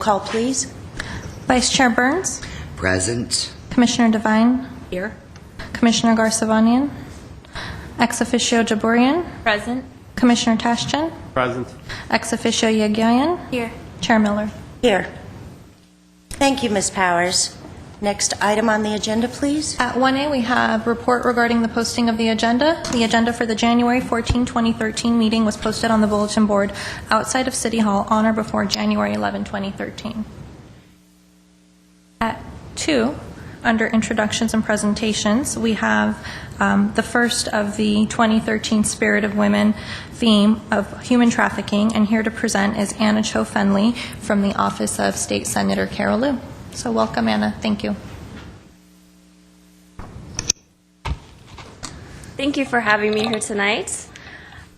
Call, please. Vice Chair Burns, Present. Commissioner Devine, Here. Commissioner Garsavanian, Ex officio Jaburian, Present. Commissioner Tashjian, Present. Ex officio Yegiayan, Here. Chair Miller. Here. Thank you, Ms. Powers. Next item on the agenda, please. At 1A, we have report regarding the posting of the agenda. The agenda for the January 14, 2013 meeting was posted on the bulletin board outside of City Hall on or before January 11, 2013. At 2, under introductions and presentations, we have the first of the 2013 Spirit of Women theme of human trafficking, and here to present is Anna Cho Fenley from the Office of State Senator Carol Liu. So welcome, Anna. Thank you. Thank you for having me here tonight.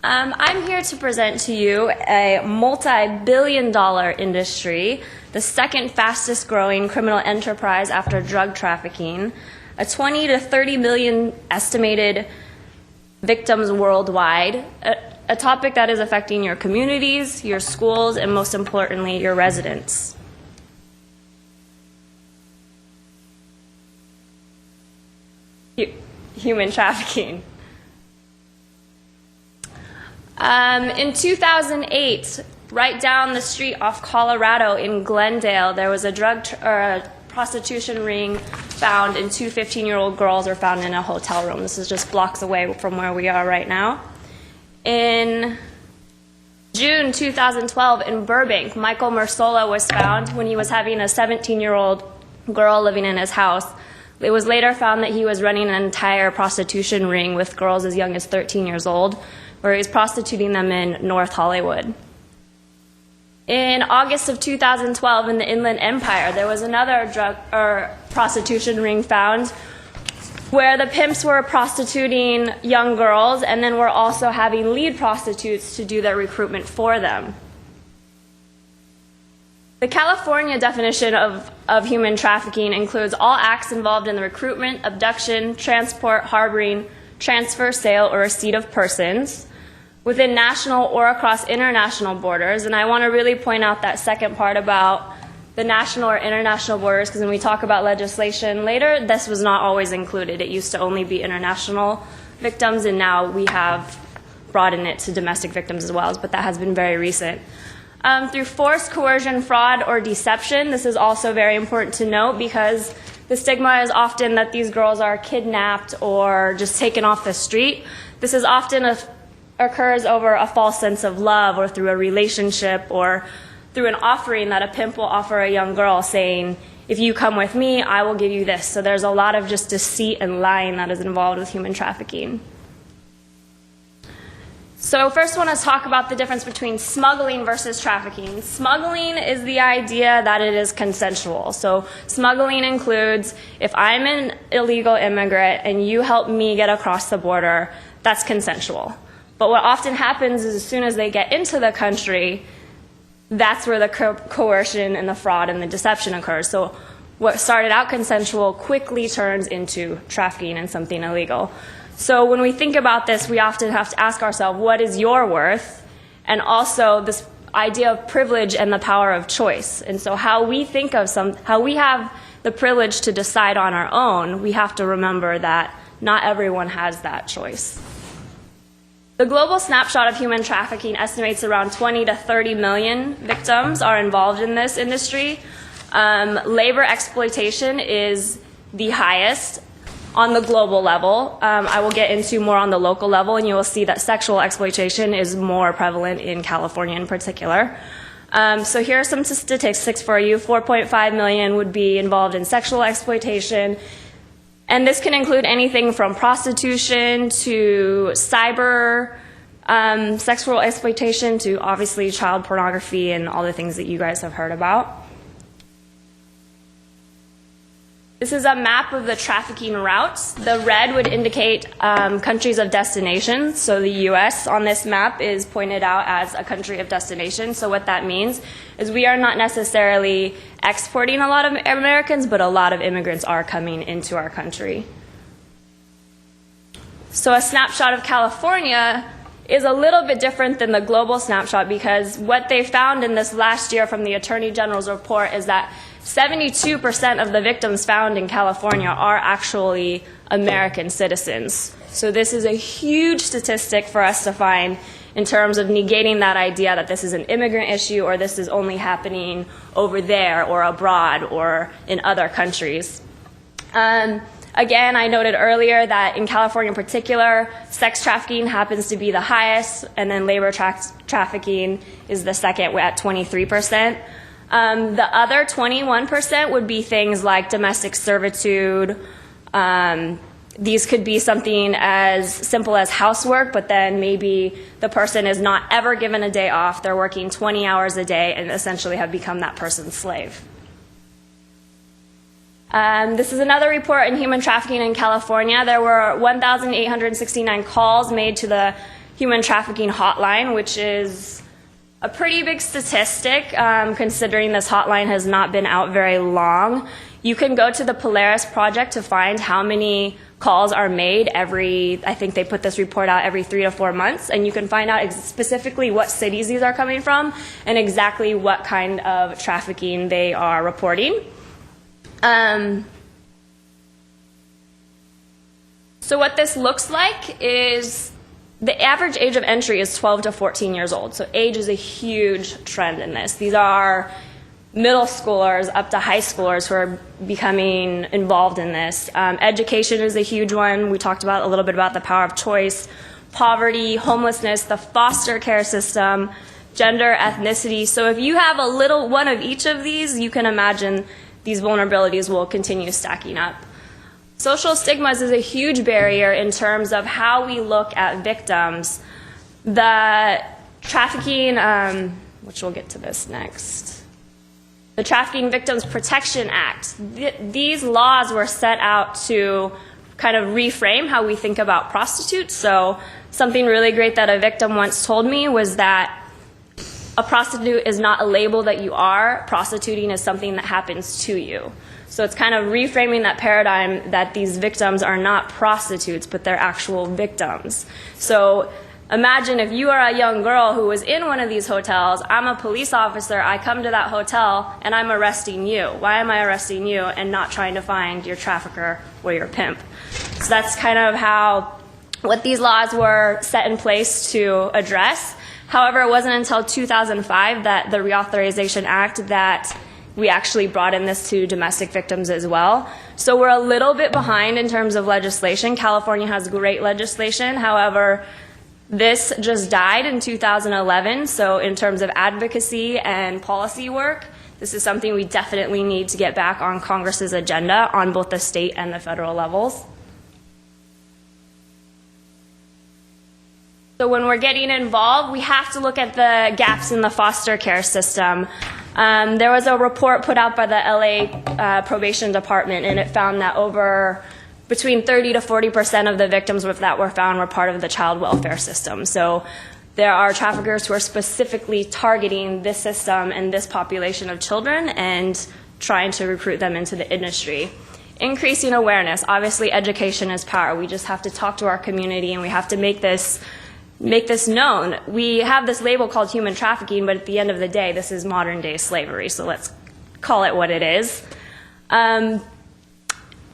I'm here to present to you a multi-billion-dollar industry, the second fastest growing criminal enterprise after drug trafficking, a 20 to 30 million estimated victims worldwide, a topic that is affecting your communities, your schools, and most importantly, your residents. Human trafficking. In 2008, right down the street off Colorado in Glendale, there was a a prostitution ring found, and two 15-year-old girls were found in a hotel room. This is just blocks away from where we are right now. In June 2012 in Burbank, Michael Mersola was found when he was having a 17-year-old girl living in his house. It was later found that he was running an entire prostitution ring with girls as young as 13 years old, where he was prostituting them in North Hollywood. In August of 2012 in the Inland Empire, there was another prostitution ring found where the pimps were prostituting young girls and then were also having lead prostitutes to do their recruitment for them. The California definition of human trafficking includes all acts involved in the recruitment, abduction, transport, harboring, transfer, sale, or receipt of persons within national or across international borders. And I want to really point out that second part about the national or international borders, because when we talk about legislation later, this was not always included. It used to only be international victims, and now we have broadened it to domestic victims as well, but that has been very recent. Through force, coercion, fraud, or deception. This is also very important to note because the stigma is often that these girls are kidnapped or just taken off the street. This is often occurs over a false sense of love or through a relationship or through an offering that a pimp will offer a young girl saying, if you come with me, I will give you this. So there's a lot of just deceit and lying that is involved with human trafficking. So first I want to talk about the difference between smuggling versus trafficking. Smuggling is the idea that it is consensual. So smuggling includes if I'm an illegal immigrant and you help me get across the border, that's consensual. But what often happens is as soon as they get into the country, that's where the coercion and the fraud and the deception occurs. So what started out consensual quickly turns into trafficking and something illegal. So when we think about this, we often have to ask ourselves, what is your worth? And also this idea of privilege and the power of choice. And so how we think of how we have the privilege to decide on our own, we have to remember that not everyone has that choice. The global snapshot of human trafficking estimates around 20 to 30 million victims are involved in this industry. Labor exploitation is the highest on the global level. I will get into more on the local level, and you will see that sexual exploitation is more prevalent in California in particular. So here are some statistics for you. 4.5 million would be involved in sexual exploitation, and this can include anything from prostitution to cyber sexual exploitation to obviously child pornography and all the things that you guys have heard about. This is a map of the trafficking routes. The red would indicate countries of destination. So the U.S. on this map is pointed out as a country of destination. So what that means is we are not necessarily exporting a lot of Americans, but a lot of immigrants are coming into our country. So a snapshot of California is a little bit different than the global snapshot, because what they found in this last year from the Attorney General's report is that 72% of the victims found in California are actually American citizens. So this is a huge statistic for us to find in terms of negating that idea that this is an immigrant issue or this is only happening over there or abroad or in other countries. Again, I noted earlier that in California in particular, sex trafficking happens to be the highest, and then labor trafficking is the second at 23%. The other 21% would be things like domestic servitude. These could be something as simple as housework, but then maybe the person is not ever given a day off. They're working 20 hours a day and essentially have become that person's slave. This is another report in human trafficking in California. There were 1,869 calls made to the human trafficking hotline, which is a pretty big statistic considering this hotline has not been out very long. You can go to the Polaris Project to find how many calls are made I think they put this report out every 3 to 4 months, and you can find out specifically what cities these are coming from and exactly what kind of trafficking they are reporting. So what this looks like is the average age of entry is 12 to 14 years old. So age is a huge trend in this. These are middle schoolers up to high schoolers who are becoming involved in this. Education is a huge one. We talked about a little bit about the power of choice, poverty, homelessness, the foster care system, gender, ethnicity. So if you have a little one of each of these, you can imagine these vulnerabilities will continue stacking up. Social stigmas is a huge barrier in terms of how we look at victims. The trafficking, which we'll get to this next, the Trafficking Victims Protection Act. These laws were set out to kind of reframe how we think about prostitutes. So something really great that a victim once told me was that a prostitute is not a label that you are. Prostituting is something that happens to you. So it's kind of reframing that paradigm that these victims are not prostitutes, but they're actual victims. So imagine if you are a young girl who was in one of these hotels, I'm a police officer, I come to that hotel, and I'm arresting you. Why am I arresting you and not trying to find your trafficker or your pimp? So that's kind of what these laws were set in place to address. However, it wasn't until 2005 that the Reauthorization Act that we actually brought in this to domestic victims as well. So we're a little bit behind in terms of legislation. California has great legislation. However, this just died in 2011. So in terms of advocacy and policy work, this is something we definitely need to get back on Congress's agenda on both the state and the federal levels. So when we're getting involved, we have to look at the gaps in the foster care system. There was a report put out by the LA Probation Department, and it found that between 30 to 40% of the victims that were found were part of the child welfare system. So there are traffickers who are specifically targeting this system and this population of children and trying to recruit them into the industry. Increasing awareness. Obviously, education is power. We just have to talk to our community, and we have to make this known. We have this label called human trafficking, but at the end of the day, this is modern day slavery, so let's call it what it is.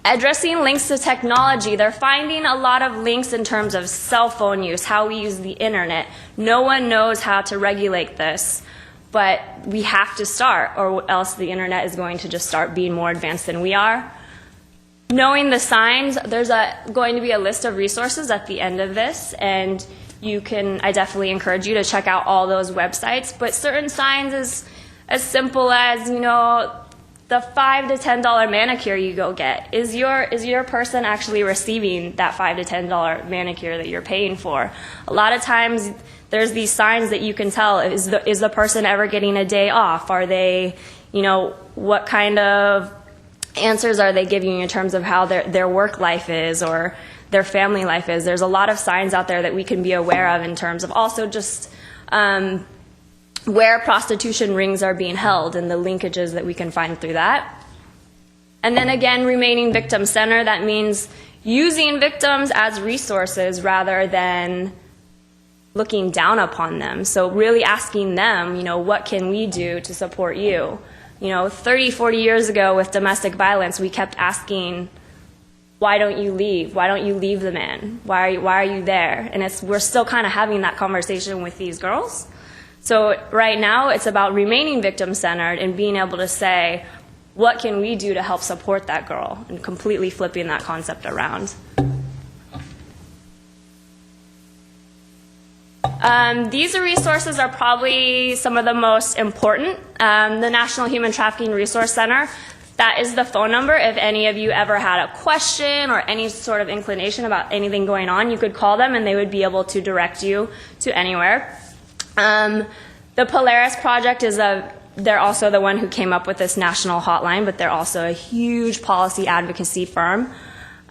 Addressing links to technology. They're finding a lot of links in terms of cell phone use, how we use the internet. No one knows how to regulate this, but we have to start, or else the internet is going to just start being more advanced than we are. Knowing the signs, there's going to be a list of resources at the end of this, and I definitely encourage you to check out all those websites, but certain signs as simple as, the $5 to $10 manicure you go get. Is your person actually receiving that $5 to $10 manicure that you're paying for? A lot of times there's these signs that you can tell, is the person ever getting a day off? Are they, what kind of answers are they giving you in terms of how their work life is or their family life is? There's a lot of signs out there that we can be aware of in terms of also just where prostitution rings are being held and the linkages that we can find through that. And then again, remaining victim-centered. That means using victims as resources rather than looking down upon them. So really asking them, what can we do to support you? 30, 40 years ago with domestic violence, we kept asking, why don't you leave? Why don't you leave the man? Why are you there? And we're still kind of having that conversation with these girls. So right now, it's about remaining victim-centered and being able to say, what can we do to help support that girl? And completely flipping that concept around. These resources are probably some of the most important. The National Human Trafficking Resource Center, that is the phone number. If any of you ever had a question or any sort of inclination about anything going on, you could call them and they would be able to direct you to anywhere. The Polaris Project they're also the one who came up with this national hotline, but they're also a huge policy advocacy firm.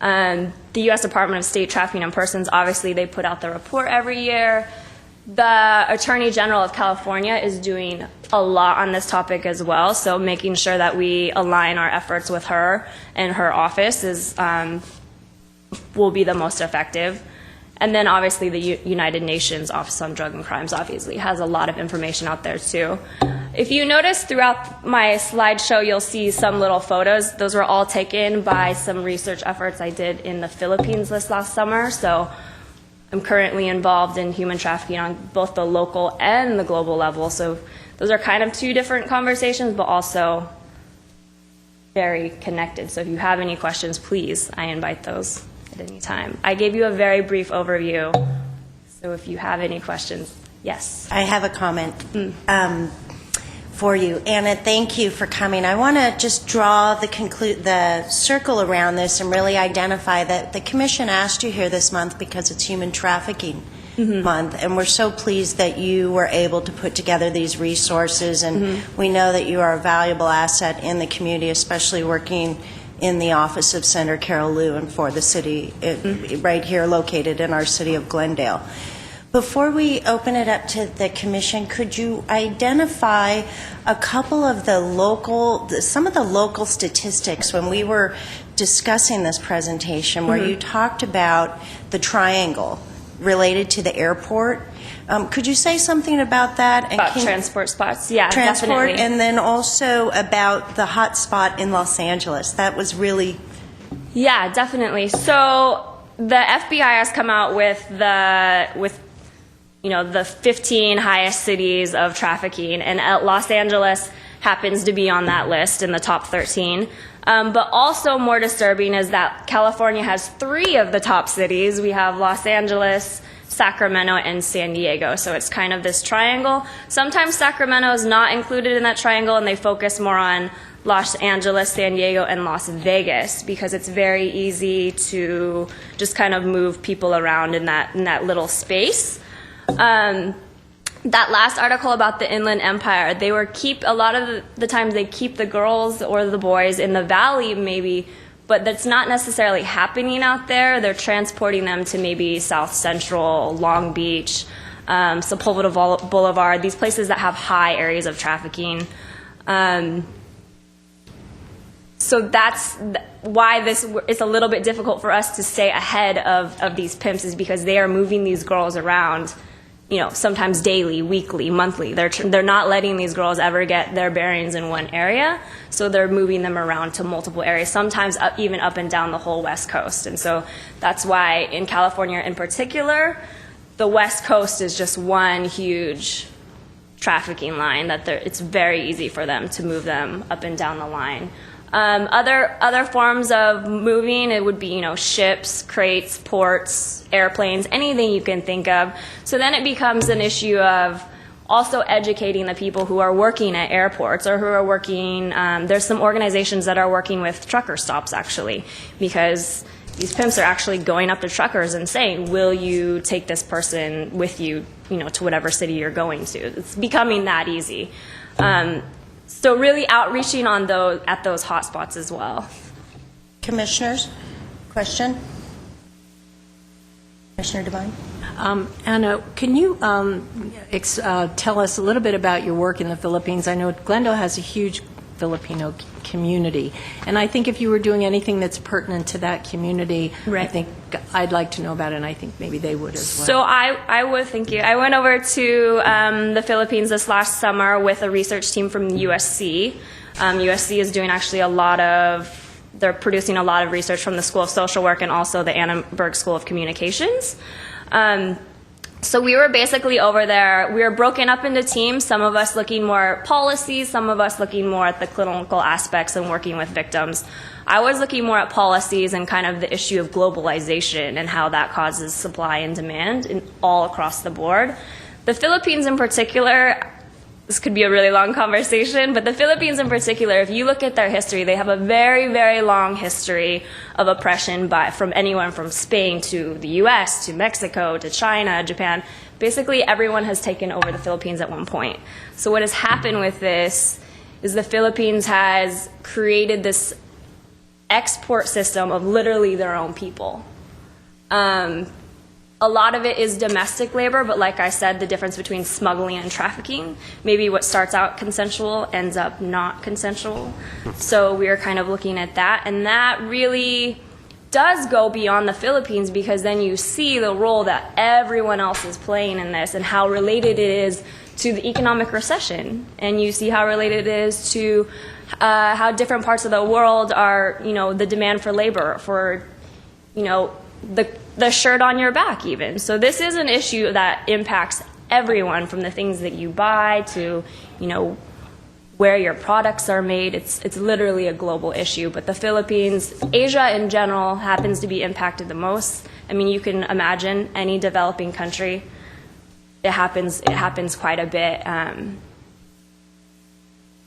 The U.S. Department of State Trafficking in Persons, obviously, they put out the report every year. The Attorney General of California is doing a lot on this topic as well, so making sure that we align our efforts with her and her office will be the most effective. And then obviously the United Nations Office on Drug and Crimes obviously has a lot of information out there too. If you notice throughout my slideshow, you'll see some little photos. Those were all taken by some research efforts I did in the Philippines this last summer. So I'm currently involved in human trafficking on both the local and the global level. So those are kind of two different conversations, but also very connected. So if you have any questions, please, I invite those at any time. I gave you a very brief overview. So if you have any questions, yes. I have a comment for you. Anna, thank you for coming. I want to just draw the circle around this and really identify that the Commission asked you here this month because it's Human Trafficking Month, and we're so pleased that you were able to put together these resources, and we know that you are a valuable asset in the community, especially working in the office of Senator Carol Lewin for the city, right here located in our city of Glendale. Before we open it up to the Commission, could you identify a couple of some of the local statistics when we were discussing this presentation where you talked about the triangle related to the airport? Could you say something about that? About transport spots? Yeah, transport, definitely. and then also about the hot spot in Los Angeles. That was really... Yeah, definitely. So the FBI has come out with the 15 highest cities of trafficking, and Los Angeles happens to be on that list in the top 13. But also more disturbing is that California has 3 of the top cities. We have Los Angeles, Sacramento, and San Diego. So it's kind of this triangle. Sometimes Sacramento is not included in that triangle, and they focus more on Los Angeles, San Diego, and Las Vegas because it's very easy to just kind of move people around in that little space. That last article about the Inland Empire, a lot of the times they keep the girls or the boys in the valley maybe, but that's not necessarily happening out there. They're transporting them to maybe South Central, Long Beach, Sepulveda Boulevard, these places that have high areas of trafficking. So that's why it's a little bit difficult for us to stay ahead of these pimps, is because they are moving these girls around, sometimes daily, weekly, monthly. They're not letting these girls ever get their bearings in one area, so they're moving them around to multiple areas, sometimes even up and down the whole West Coast. And so that's why in California in particular, the West Coast is just one huge trafficking line that it's very easy for them to move them up and down the line. Other forms of moving, it would be, ships, crates, ports, airplanes, anything you can think of. So then it becomes an issue of also educating the people who are working at airports or who are working, there's some organizations that are working with trucker stops actually, because these pimps are actually going up to truckers and saying, will you take this person with you, to whatever city you're going to. It's becoming that easy. So really outreaching at those hot spots as well. Commissioners, question? Commissioner Devine? Anna, can you tell us a little bit about your work in the Philippines? I know Glendale has a huge Filipino community. And I think if you were doing anything that's pertinent to that community, I think I'd like to know about it, and I think maybe they would as well. So I would, thank you. I went over to the Philippines this last summer with a research team from USC. USC is doing actually they're producing a lot of research from the School of Social Work and also the Annenberg School of Communications. So we were basically over there. We were broken up into teams, some of us looking more at policies, some of us looking more at the clinical aspects and working with victims. I was looking more at policies and kind of the issue of globalization and how that causes supply and demand all across the board. The Philippines in particular, this could be a really long conversation, but the Philippines in particular, if you look at their history, they have a very, very long history of oppression from anyone from Spain to the US to Mexico to China, Japan. Basically, everyone has taken over the Philippines at one point. So what has happened with this is the Philippines has created this export system of literally their own people. A lot of it is domestic labor, but like I said, the difference between smuggling and trafficking, maybe what starts out consensual ends up not consensual. So we are kind of looking at that, and that really does go beyond the Philippines, because then you see the role that everyone else is playing in this and how related it is to the economic recession, and you see how related it is to how different parts of the world are, the demand for labor, for, the shirt on your back even. So this is an issue that impacts everyone, from the things that you buy to, where your products are made. It's literally a global issue. But the Philippines, Asia in general, happens to be impacted the most. I mean, you can imagine any developing country, it happens quite a bit.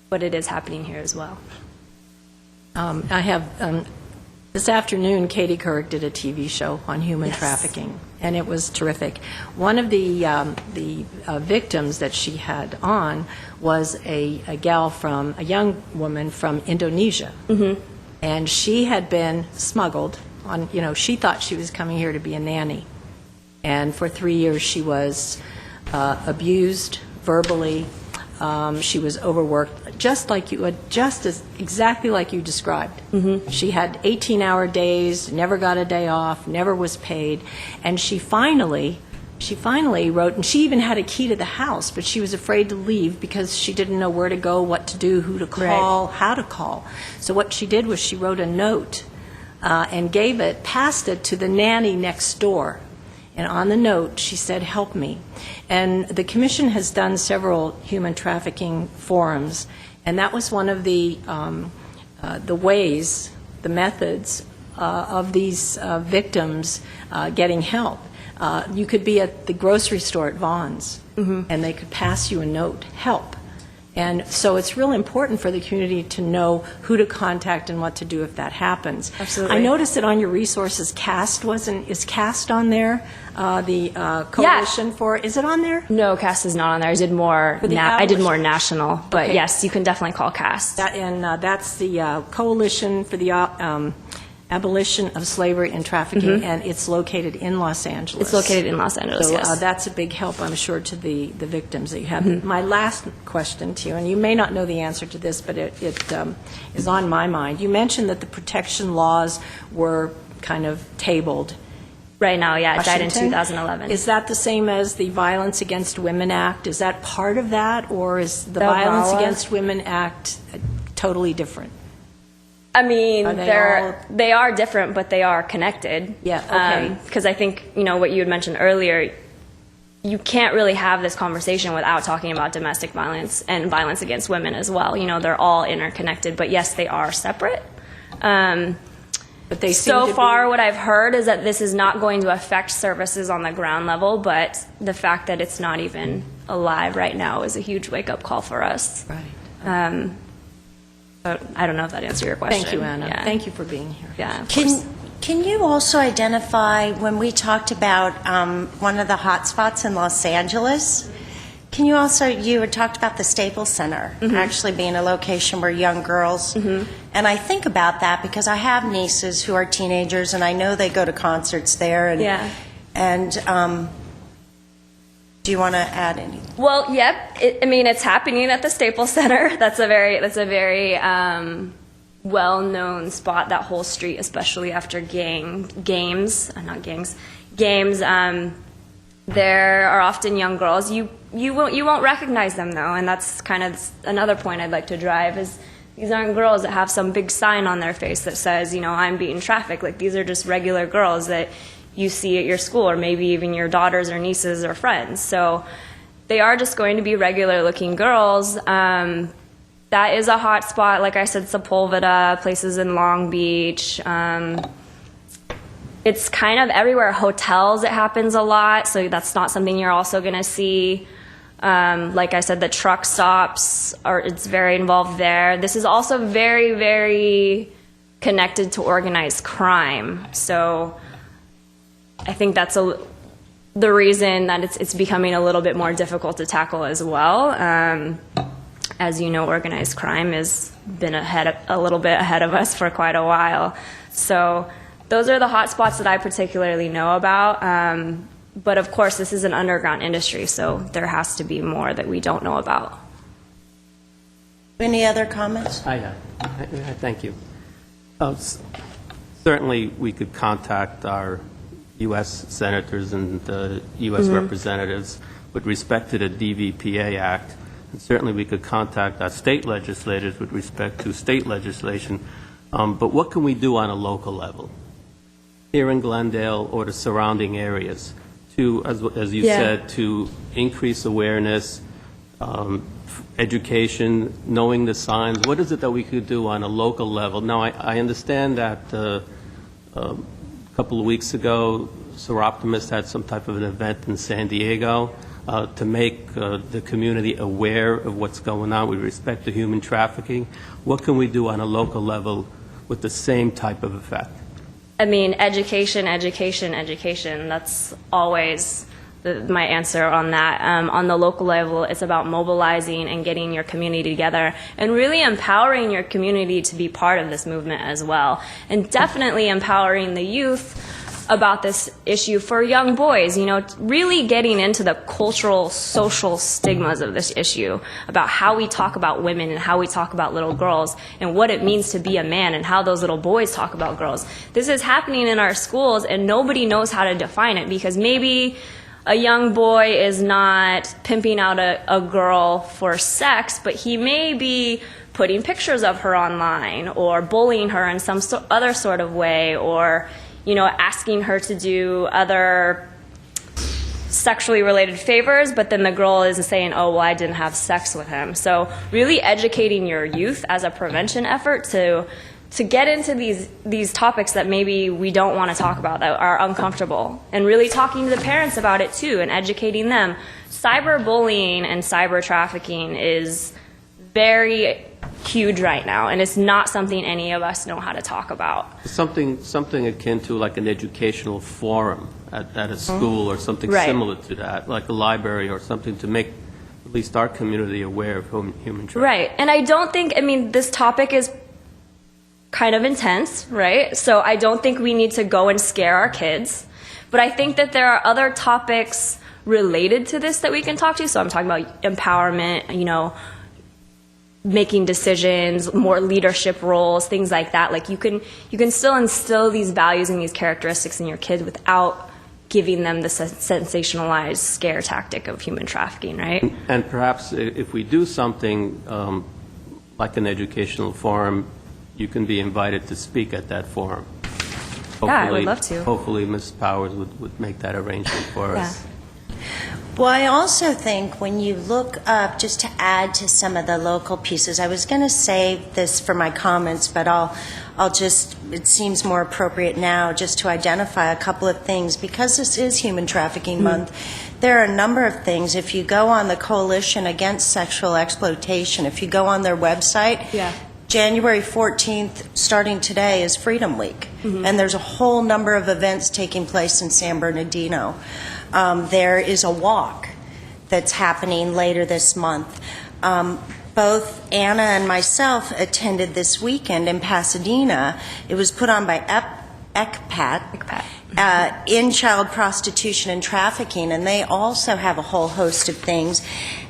But it is happening here as well. I have this afternoon, Katie Couric did a TV show on human trafficking, and it was terrific. One of the victims that she had on was a young woman from Indonesia, and she had been smuggled. She thought she was coming here to be a nanny, and for 3 years she was abused verbally. She was overworked, exactly like you described. She had 18-hour days, never got a day off, never was paid, and she finally wrote, and she even had a key to the house, but she was afraid to leave because she didn't know where to go, what to do, who to call, how to call. So what she did was she wrote a note and passed it to the nanny next door. And on the note, she said, "Help me." And the Commission has done several human trafficking forums, and that was one of the ways, the methods of these victims getting help. You could be at the grocery store at Vaughn's, and they could pass you a note, "Help." And so it's real important for the community to know who to contact and what to do if that happens. Absolutely. I noticed that on your resources, is CAST on there? The coalition for, is it on there? No, CAST is not on there. I did more national, but Okay. yes, you can definitely call CAST. That's the Coalition for the Abolition of Slavery and Trafficking, and it's located in Los Angeles. It's located in Los Angeles, So yes. that's a big help, I'm sure, to the victims that you have. My last question to you, and you may not know the answer to this, but it is on my mind. You mentioned that the protection laws were kind of tabled. Right now, yeah, it died in Washington? 2011. Is that the same as the Violence Against Women Act? Is that part of that, or is the Violence VAWA? Against Women Act totally different? I mean, Are they they are different, but they are connected. Yeah, okay. Because I think, what you had mentioned earlier, you can't really have this conversation without talking about domestic violence and violence against women as well. They're all interconnected, but yes, they are separate. But they seem So to far, be, what I've heard is that this is not going to affect services on the ground level, but the fact that it's not even alive right now is a huge wake-up call for us. right. But I don't know if that answered your question. Thank you, Anna. Yeah. Thank you for being here. Yeah, of course. Can you also identify, when we talked about one of the hot spots in Los Angeles, you had talked about the Staples Center actually being a location where young girls, and I think about that because I have nieces who are teenagers, and I know they go to concerts there, and Do you want to add anything? Well, yep. It's happening at the Staples Center. That's a very well-known spot. That whole street, especially after games. There are often young girls. You won't recognize them though, and that's kind of another point I'd like to drive. Is these aren't girls that have some big sign on their face that says, I'm beating traffic. Like, these are just regular girls that you see at your school, or maybe even your daughters or nieces or friends. So they are just going to be regular looking girls. That is a hot spot. Like I said, Sepulveda, places in Long Beach. It's kind of everywhere. Hotels, it happens a lot. So that's not something you're also going to see. Like I said, the truck stops, it's very involved there. This is also very, very connected to organized crime. So I think that's the reason that it's becoming a little bit more difficult to tackle as well. As you know, organized crime has been a little bit ahead of us for quite a while. So those are the hot spots that I particularly know about. But of course, this is an underground industry, so there has to be more that we don't know about. Any other comments? Thank you. Certainly, we could contact our U.S. senators and U.S. representatives with respect to the DVPA Act. And certainly, we could contact our state legislators with respect to state legislation. But what can we do on a local level here in Glendale or the surrounding areas to, as you said, to increase awareness, education, knowing the signs? What is it that we could do on a local level? Now, I understand that a couple of weeks ago, Seroptimist had some type of an event in San Diego to make the community aware of what's going on with respect to human trafficking. What can we do on a local level with the same type of effect? Education. That's always my answer on that. On the local level, it's about mobilizing and getting your community together and really empowering your community to be part of this movement as well. And definitely empowering the youth about this issue for young boys, really getting into the cultural, social stigmas of this issue, about how we talk about women and how we talk about little girls and what it means to be a man and how those little boys talk about girls. This is happening in our schools and nobody knows how to define it, because maybe a young boy is not pimping out a girl for sex, but he may be putting pictures of her online or bullying her in some other sort of way, or asking her to do other sexually related favors, but then the girl is saying, oh, well, I didn't have sex with him. So really educating your youth as a prevention effort to get into these topics that maybe we don't want to talk about, that are uncomfortable, and really talking to the parents about it too and educating them. Cyberbullying and cyber trafficking is very huge right now, and it's not something any of us know how to talk about. Something akin to like an educational forum at a school or something similar to that, like a library or something, to make at least our community aware of human trafficking. Right, and I don't think, this topic is kind of intense, right? So I don't think we need to go and scare our kids, but I think that there are other topics related to this that we can talk to. So I'm talking about empowerment, making decisions, more leadership roles, things like that. Like you can still instill these values and these characteristics in your kids without giving them the sensationalized scare tactic of human trafficking, right? And perhaps if we do something like an educational forum, you can be invited to speak at that forum. Yeah, I would love to. Hopefully Ms. Powers would make that arrangement for us. Well, I also think when you look up, just to add to some of the local pieces, I was going to save this for my comments, but I'll just, it seems more appropriate now just to identify a couple of things. Because this is Human Trafficking Month, there are a number of things. If you go on the Coalition Against Sexual Exploitation, if you go on their website, January 14th, starting today, is Freedom Week. And there's a whole number of events taking place in San Bernardino. There is a walk that's happening later this month. Both Anna and myself attended this weekend in Pasadena. It was put on by ECPAT, in child prostitution and trafficking, and they also have a whole host of things,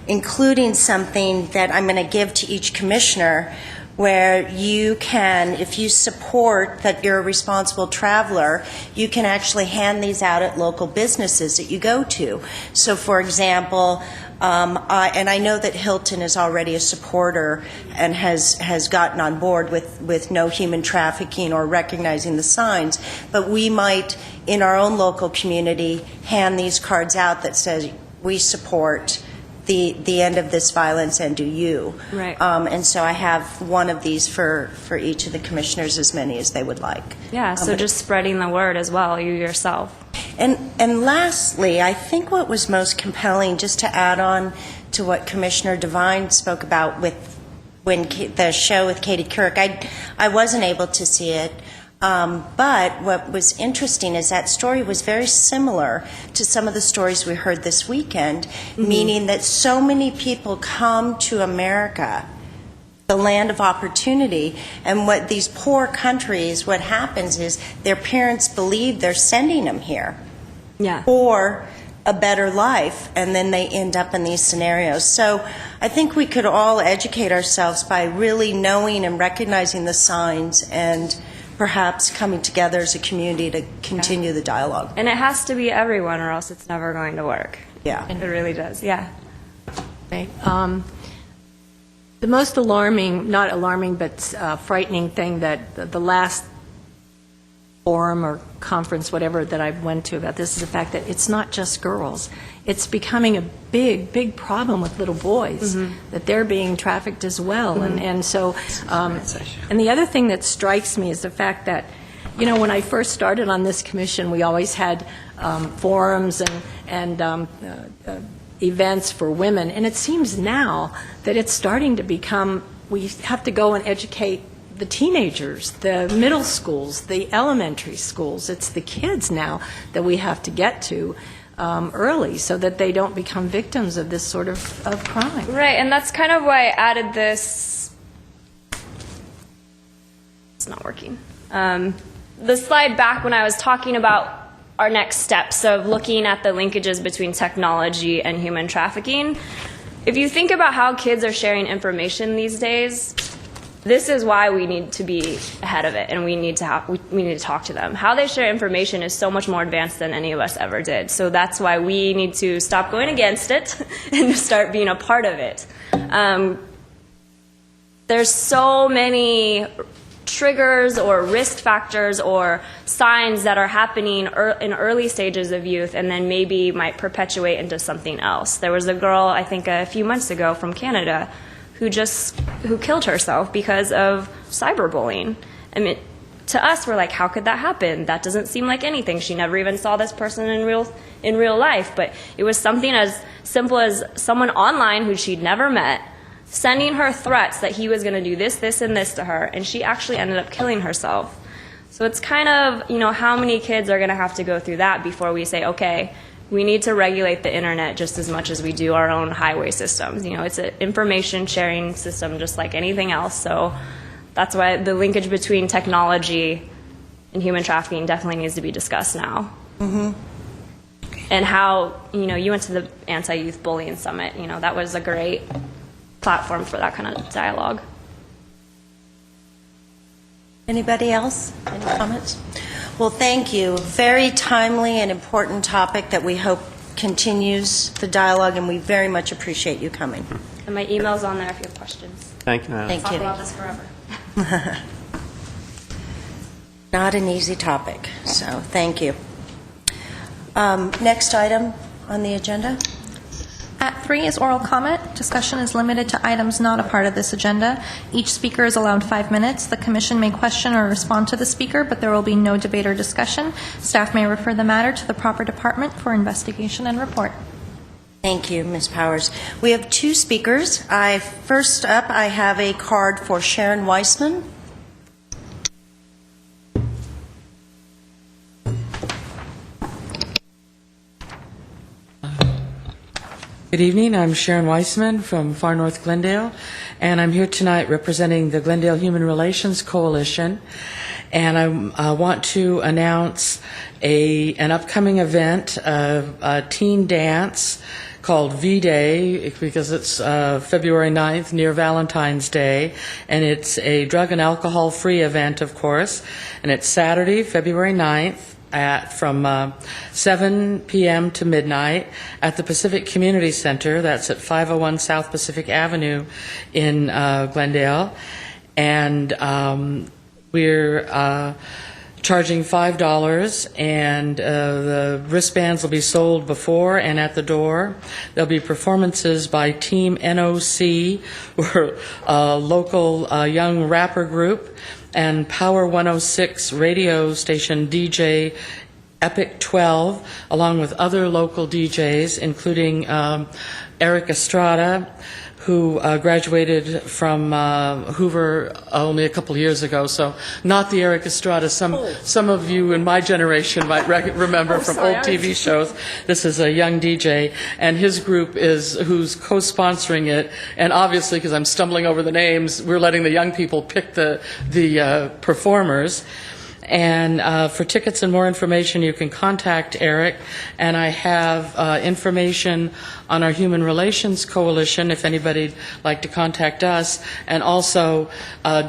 including something that I'm going to give to each commissioner, where you can, if you support that you're a responsible traveler, you can actually hand these out at local businesses that you go to. So, for example, and I know that Hilton is already a supporter and has gotten on board with no human trafficking or recognizing the signs, but we might, in our own local community, hand these cards out that says, we support the end of this violence, and do you. Right. And so I have one of these for each of the commissioners, as many as they would like. Yeah, so just spreading the word as well, you yourself. And lastly, I think what was most compelling, just to add on to what Commissioner Devine spoke about when the show with Katie Couric, I wasn't able to see it. But what was interesting is that story was very similar to some of the stories we heard this weekend, meaning that so many people come to America, the land of opportunity, and what these poor countries, what happens is their parents believe they're sending them here for a better life, and then they end up in these scenarios. So I think we could all educate ourselves by really knowing and recognizing the signs and perhaps coming together as a community to continue the dialogue. And it has to be everyone, or else it's never going to work. Yeah. It really does, yeah. Okay. The most alarming, not alarming, but frightening thing that the last forum or conference, whatever, that I went to about this is the fact that it's not just girls. It's becoming a big, big problem with little boys, that they're being trafficked as well. And so, and the other thing that strikes me is the fact that, you know, when I first started on this commission, we always had forums and events for women, and it seems now that it's starting to become, we have to go and educate the teenagers, the middle schools, the elementary schools. It's the kids now that we have to get to early so that they don't become victims of this sort of crime. Right, and that's kind of why I added this. It's not working. The slide back when I was talking about our next steps of looking at the linkages between technology and human trafficking. If you think about how kids are sharing information these days, this is why we need to be ahead of it, and we need to talk to them. How they share information is so much more advanced than any of us ever did. So that's why we need to stop going against it and start being a part of it. There's so many triggers or risk factors or signs that are happening in early stages of youth and then maybe might perpetuate into something else. There was a girl, I think a few months ago from Canada, who killed herself because of cyberbullying. I mean, to us, we're like, how could that happen? That doesn't seem like anything. She never even saw this person in real life. But it was something as simple as someone online who she'd never met sending her threats that he was going to do this, this, and this to her, and she actually ended up killing herself. So it's kind of, you know, how many kids are going to have to go through that before we say, okay, we need to regulate the internet just as much as we do our own highway systems. You know, it's an information sharing system just like anything else. So that's why the linkage between technology and human trafficking definitely needs to be discussed now. And how, you know, you went to the Anti-Youth Bullying Summit. You know, that was a great platform for that kind of dialogue. Anybody else? Any comments? Well, thank you. Very timely and important topic that we hope continues the dialogue, and we very much appreciate you coming. And my email's on there if you have questions. Thank you, Anna. Thank Talk you. about this forever. Not an easy topic, so thank you. Next item on the agenda? At 3 is oral comment. Discussion is limited to items not a part of this agenda. Each speaker is allowed 5 minutes. The commission may question or respond to the speaker, but there will be no debate or discussion. Staff may refer the matter to the proper department for investigation and report. Thank you, Ms. Powers. We have 2 speakers. First up, I have a card for Sharon Weissman. Good evening. I'm Sharon Weissman from far north Glendale, and I'm here tonight representing the Glendale Human Relations Coalition. And I want to announce an upcoming event, a teen dance called V-Day, because it's February 9th, near Valentine's Day, and it's a drug and alcohol-free event, of course, and it's Saturday, February 9th, from 7 p.m. to midnight at the Pacific Community Center. That's at 501 South Pacific Avenue in Glendale. And we're charging $5, and the wristbands will be sold before and at the door. There'll be performances by Team NOC, or a local young rapper group, and Power 106 radio station DJ Epic 12, along with other local DJs, including Eric Estrada, who graduated from Hoover only a couple years ago, so not the Eric Estrada some of you in my generation might remember from old TV shows. This is a young DJ, and his group who's co-sponsoring it, and obviously, because I'm stumbling over the names, we're letting the young people pick the performers. And for tickets and more information, you can contact Eric. And I have information on our Human Relations Coalition, if anybody'd like to contact us. And also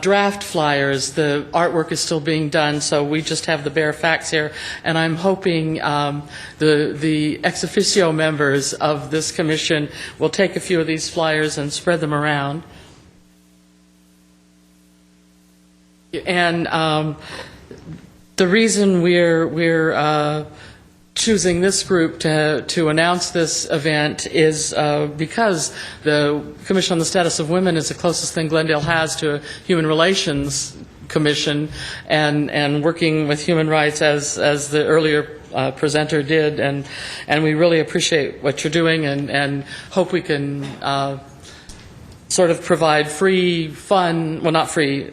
draft flyers. The artwork is still being done, so we just have the bare facts here. And I'm hoping the ex officio members of this commission will take a few of these flyers and spread them around. And the reason we're choosing this group to announce this event is because the Commission on the Status of Women is the closest thing Glendale has to a Human Relations Commission, and working with human rights as the earlier presenter did, and we really appreciate what you're doing, and hope we can sort of provide free, fun, well, not free,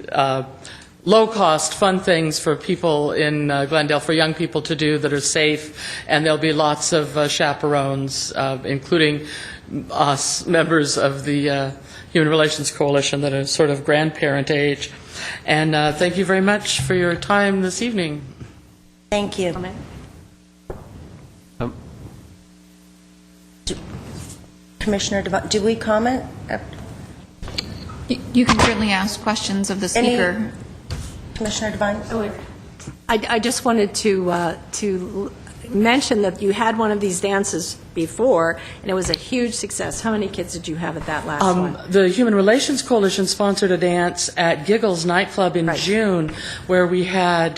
low-cost, fun things for people in Glendale, for young people to do that are safe, and there'll be lots of chaperones, including us, members of the Human Relations Coalition, that are sort of grandparent age. And thank you very much for your time this evening. Thank you. Commissioner Devine, do we comment? You can certainly ask questions of the speaker. Commissioner Devine? I just wanted to mention that you had one of these dances before, and it was a huge success. How many kids did you have at that last one? The Human Relations Coalition sponsored a dance at Giggles nightclub in June, where we had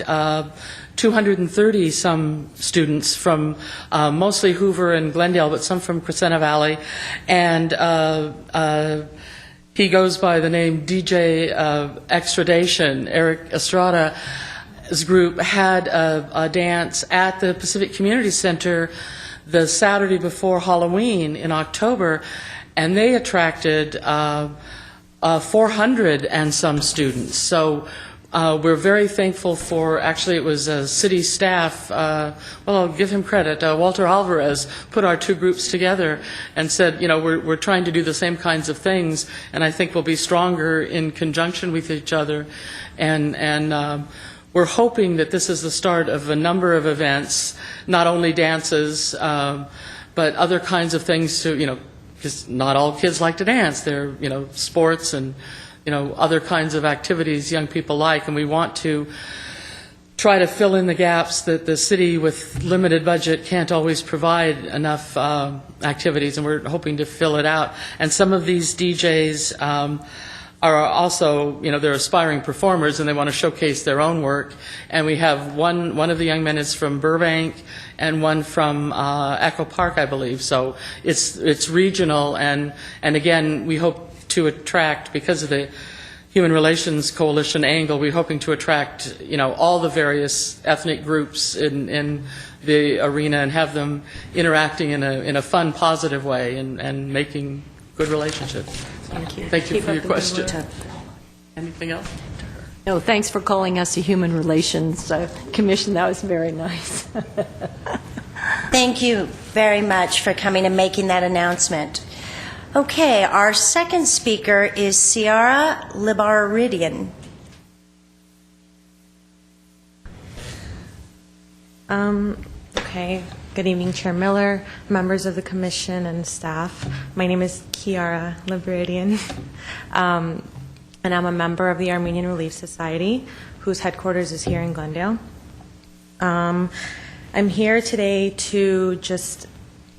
230-some students from mostly Hoover and Glendale, but some from Crescenta Valley, and he goes by the name DJ Extradation. Eric Estrada's group had a dance at the Pacific Community Center the Saturday before Halloween in October, and they attracted 400 and some students. So we're very thankful for, actually it was city staff, well, I'll give him credit, Walter Alvarez put our two groups together and said, you know, we're trying to do the same kinds of things, and I think we'll be stronger in conjunction with each other. And we're hoping that this is the start of a number of events, not only dances, but other kinds of things to, you know, because not all kids like to dance. They're, you know, sports and, you know, other kinds of activities young people like, and we want to try to fill in the gaps that the city with limited budget can't always provide enough activities, and we're hoping to fill it out. And some of these DJs are also, you know, they're aspiring performers and they want to showcase their own work. And we have one of the young men is from Burbank and one from Echo Park, I believe. So it's regional, and again, we hope to attract, because of the Human Relations Coalition angle, we're hoping to attract, you know, all the various ethnic groups in the arena and have them interacting in a fun, positive way and making good relationships. Thank you. Thank you Keep for up your the good question. work. Anything else? No, thanks for calling us a Human Relations Commission. That was very nice. Thank you very much for coming and making that announcement. Okay, our second speaker is Ciara Libaridian. Okay. Good evening, Chair Miller, members of the commission, and staff. My name is Kiara Libradian, and I'm a member of the Armenian Relief Society, whose headquarters is here in Glendale. I'm here today to just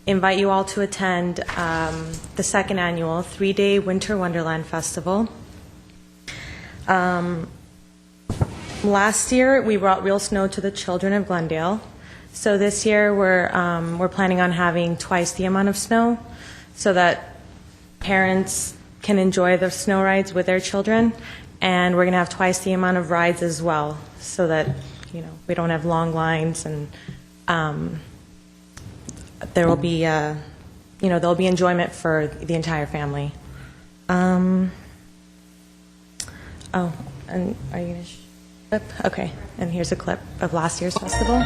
invite you all to attend the second annual 3-day Winter Wonderland Festival. Last year, we brought real snow to the children of Glendale. So this year, we're planning on having twice the amount of snow so that parents can enjoy the snow rides with their children. And we're going to have twice the amount of rides as well so that, we don't have long lines, and there will be, there'll be enjoyment for the entire family. And are you going to clip? Okay, and here's a clip of last year's festival.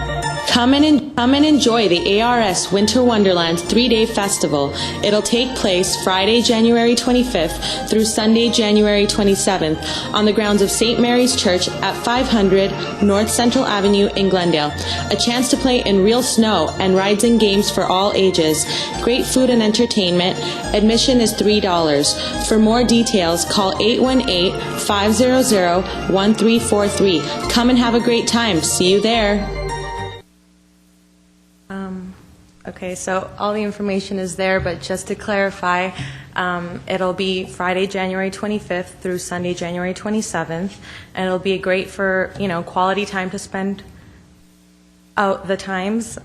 Come and enjoy the ARS Winter Wonderland 3-day festival. It'll take place Friday, January 25th through Sunday, January 27th on the grounds of St. Mary's Church at 500 North Central Avenue in Glendale. A chance to play in real snow and rides and games for all ages. Great food and entertainment. Admission is $3. For more details, call 818-500-1343. Come and have a great time. See you there. Okay, so all the information is there, but just to clarify, it'll be Friday, January 25th through Sunday, January 27th, and it'll be great for, quality time to spend. Oh, the times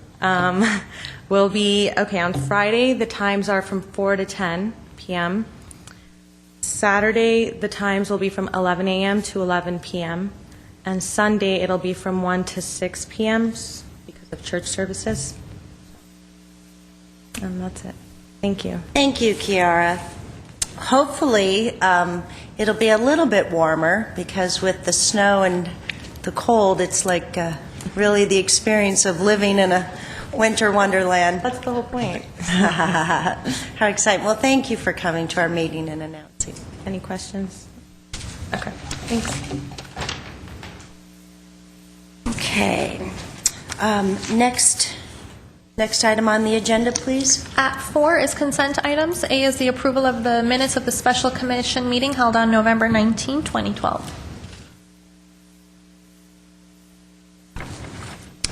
will be, on Friday, the times are from 4 to 10 p.m. Saturday, the times will be from 11 a.m. to 11 p.m., and Sunday, it'll be from 1 to 6 p.m. because of church services. And that's it. Thank you. Thank you, Kiara. Hopefully, it'll be a little bit warmer, because with the snow and the cold, it's like really the experience of living in a winter wonderland. That's the whole point. How exciting. Well, thank you for coming to our meeting and announcing. Any questions? Okay, thanks. Okay. Next item on the agenda, please. At 4 is consent items. A is the approval of the minutes of the special commission meeting held on November 19, 2012.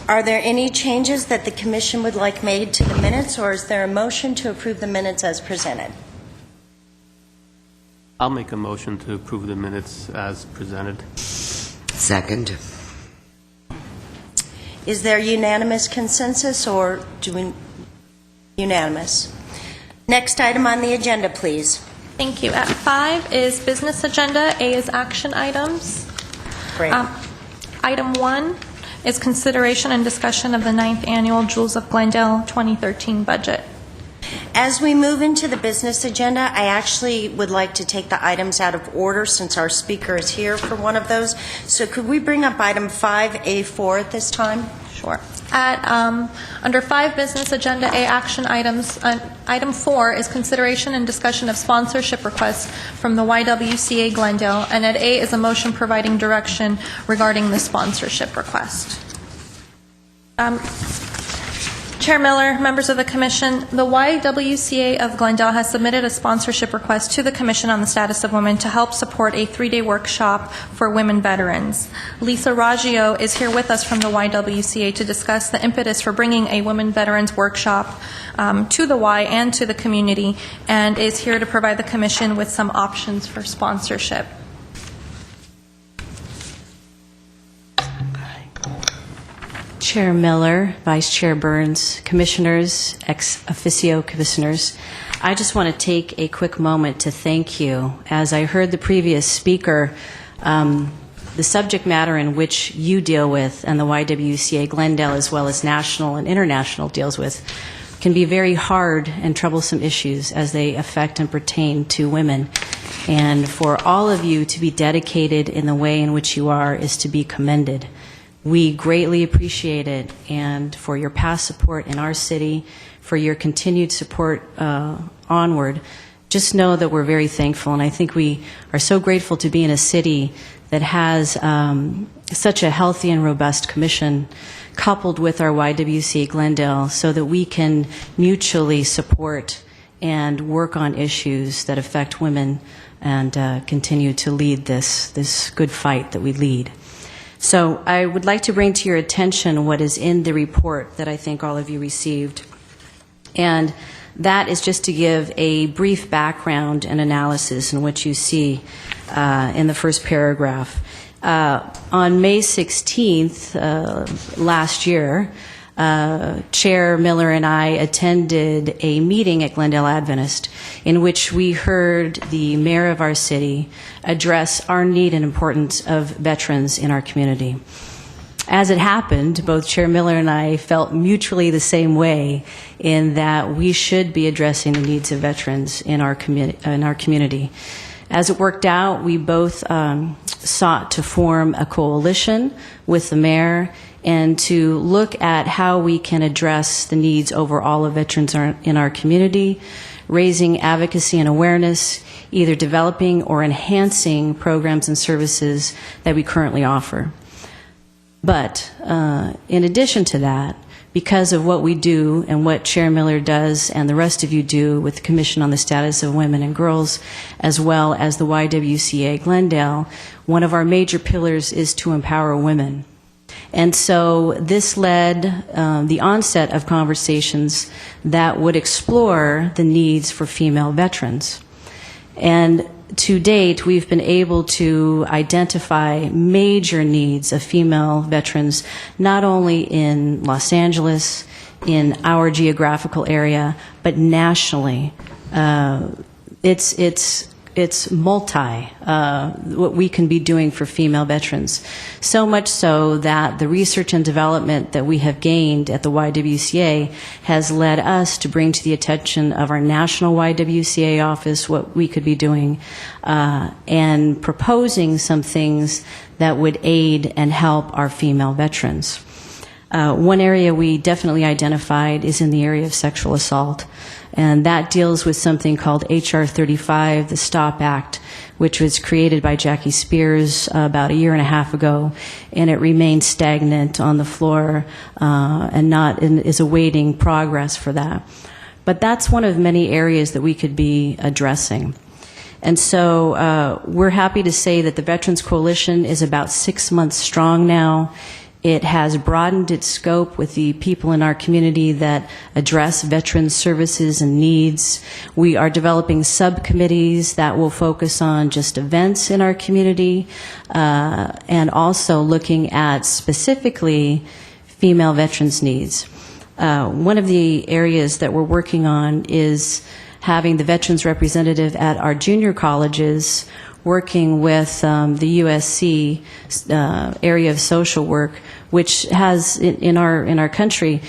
Are there any changes that the commission would like made to the minutes, or is there a motion to approve the minutes as presented? I'll make a motion to approve the minutes as presented. Second. Is there unanimous consensus, or unanimous? Next item on the agenda, please. Thank you. At 5 is business agenda. A is action items. Great. Item 1 is consideration and discussion of the 9th annual Jewels of Glendale 2013 budget. As we move into the business agenda, I actually would like to take the items out of order since our speaker is here for one of those. So could we bring up item 5A4 at this time? Sure. At under 5 business agenda A action items, item 4 is consideration and discussion of sponsorship requests from the YWCA Glendale, and at A is a motion providing direction regarding the sponsorship request. Chair Miller, members of the Commission, the YWCA of Glendale has submitted a sponsorship request to the Commission on the Status of Women to help support a 3-day workshop for women veterans. Lisa Raggio is here with us from the YWCA to discuss the impetus for bringing a women veterans workshop to the Y and to the community, and is here to provide the Commission with some options for sponsorship. Chair Miller, Vice Chair Burns, Commissioners, ex officio Commissioners, I just want to take a quick moment to thank you. As I heard the previous speaker, the subject matter in which you deal with and the YWCA Glendale, as well as national and international, deals with can be very hard and troublesome issues as they affect and pertain to women. And for all of you to be dedicated in the way in which you are is to be commended. We greatly appreciate it, and for your past support in our city, for your continued support onward, just know that we're very thankful, and I think we are so grateful to be in a city that has such a healthy and robust commission coupled with our YWCA Glendale so that we can mutually support and work on issues that affect women and continue to lead this good fight that we lead. So I would like to bring to your attention what is in the report that I think all of you received. And that is just to give a brief background and analysis in what you see in the first paragraph. On May 16th last year, Chair Miller and I attended a meeting at Glendale Adventist in which we heard the mayor of our city address our need and importance of veterans in our community. As it happened, both Chair Miller and I felt mutually the same way in that we should be addressing the needs of veterans in our community. As it worked out, we both sought to form a coalition with the mayor and to look at how we can address the needs overall of veterans in our community, raising advocacy and awareness, either developing or enhancing programs and services that we currently offer. But in addition to that, because of what we do and what Chair Miller does and the rest of you do with the Commission on the Status of Women and Girls, as well as the YWCA Glendale, one of our major pillars is to empower women. And so this led the onset of conversations that would explore the needs for female veterans. And to date, we've been able to identify major needs of female veterans, not only in Los Angeles, in our geographical area, but nationally. It's multi, what we can be doing for female veterans. So much so that the research and development that we have gained at the YWCA has led us to bring to the attention of our national YWCA office what we could be doing and proposing some things that would aid and help our female veterans. One area we definitely identified is in the area of sexual assault. And that deals with something called H.R. 35, the STOP Act, which was created by Jackie Spears about a year and a half ago, and it remains stagnant on the floor and is awaiting progress for that. But that's one of many areas that we could be addressing. And so we're happy to say that the Veterans Coalition is about 6 months strong now. It has broadened its scope with the people in our community that address veterans services and needs. We are developing subcommittees that will focus on just events in our community and also looking at specifically female veterans' needs. One of the areas that we're working on is having the veterans representative at our junior colleges working with the USC area of social work, which has in our country,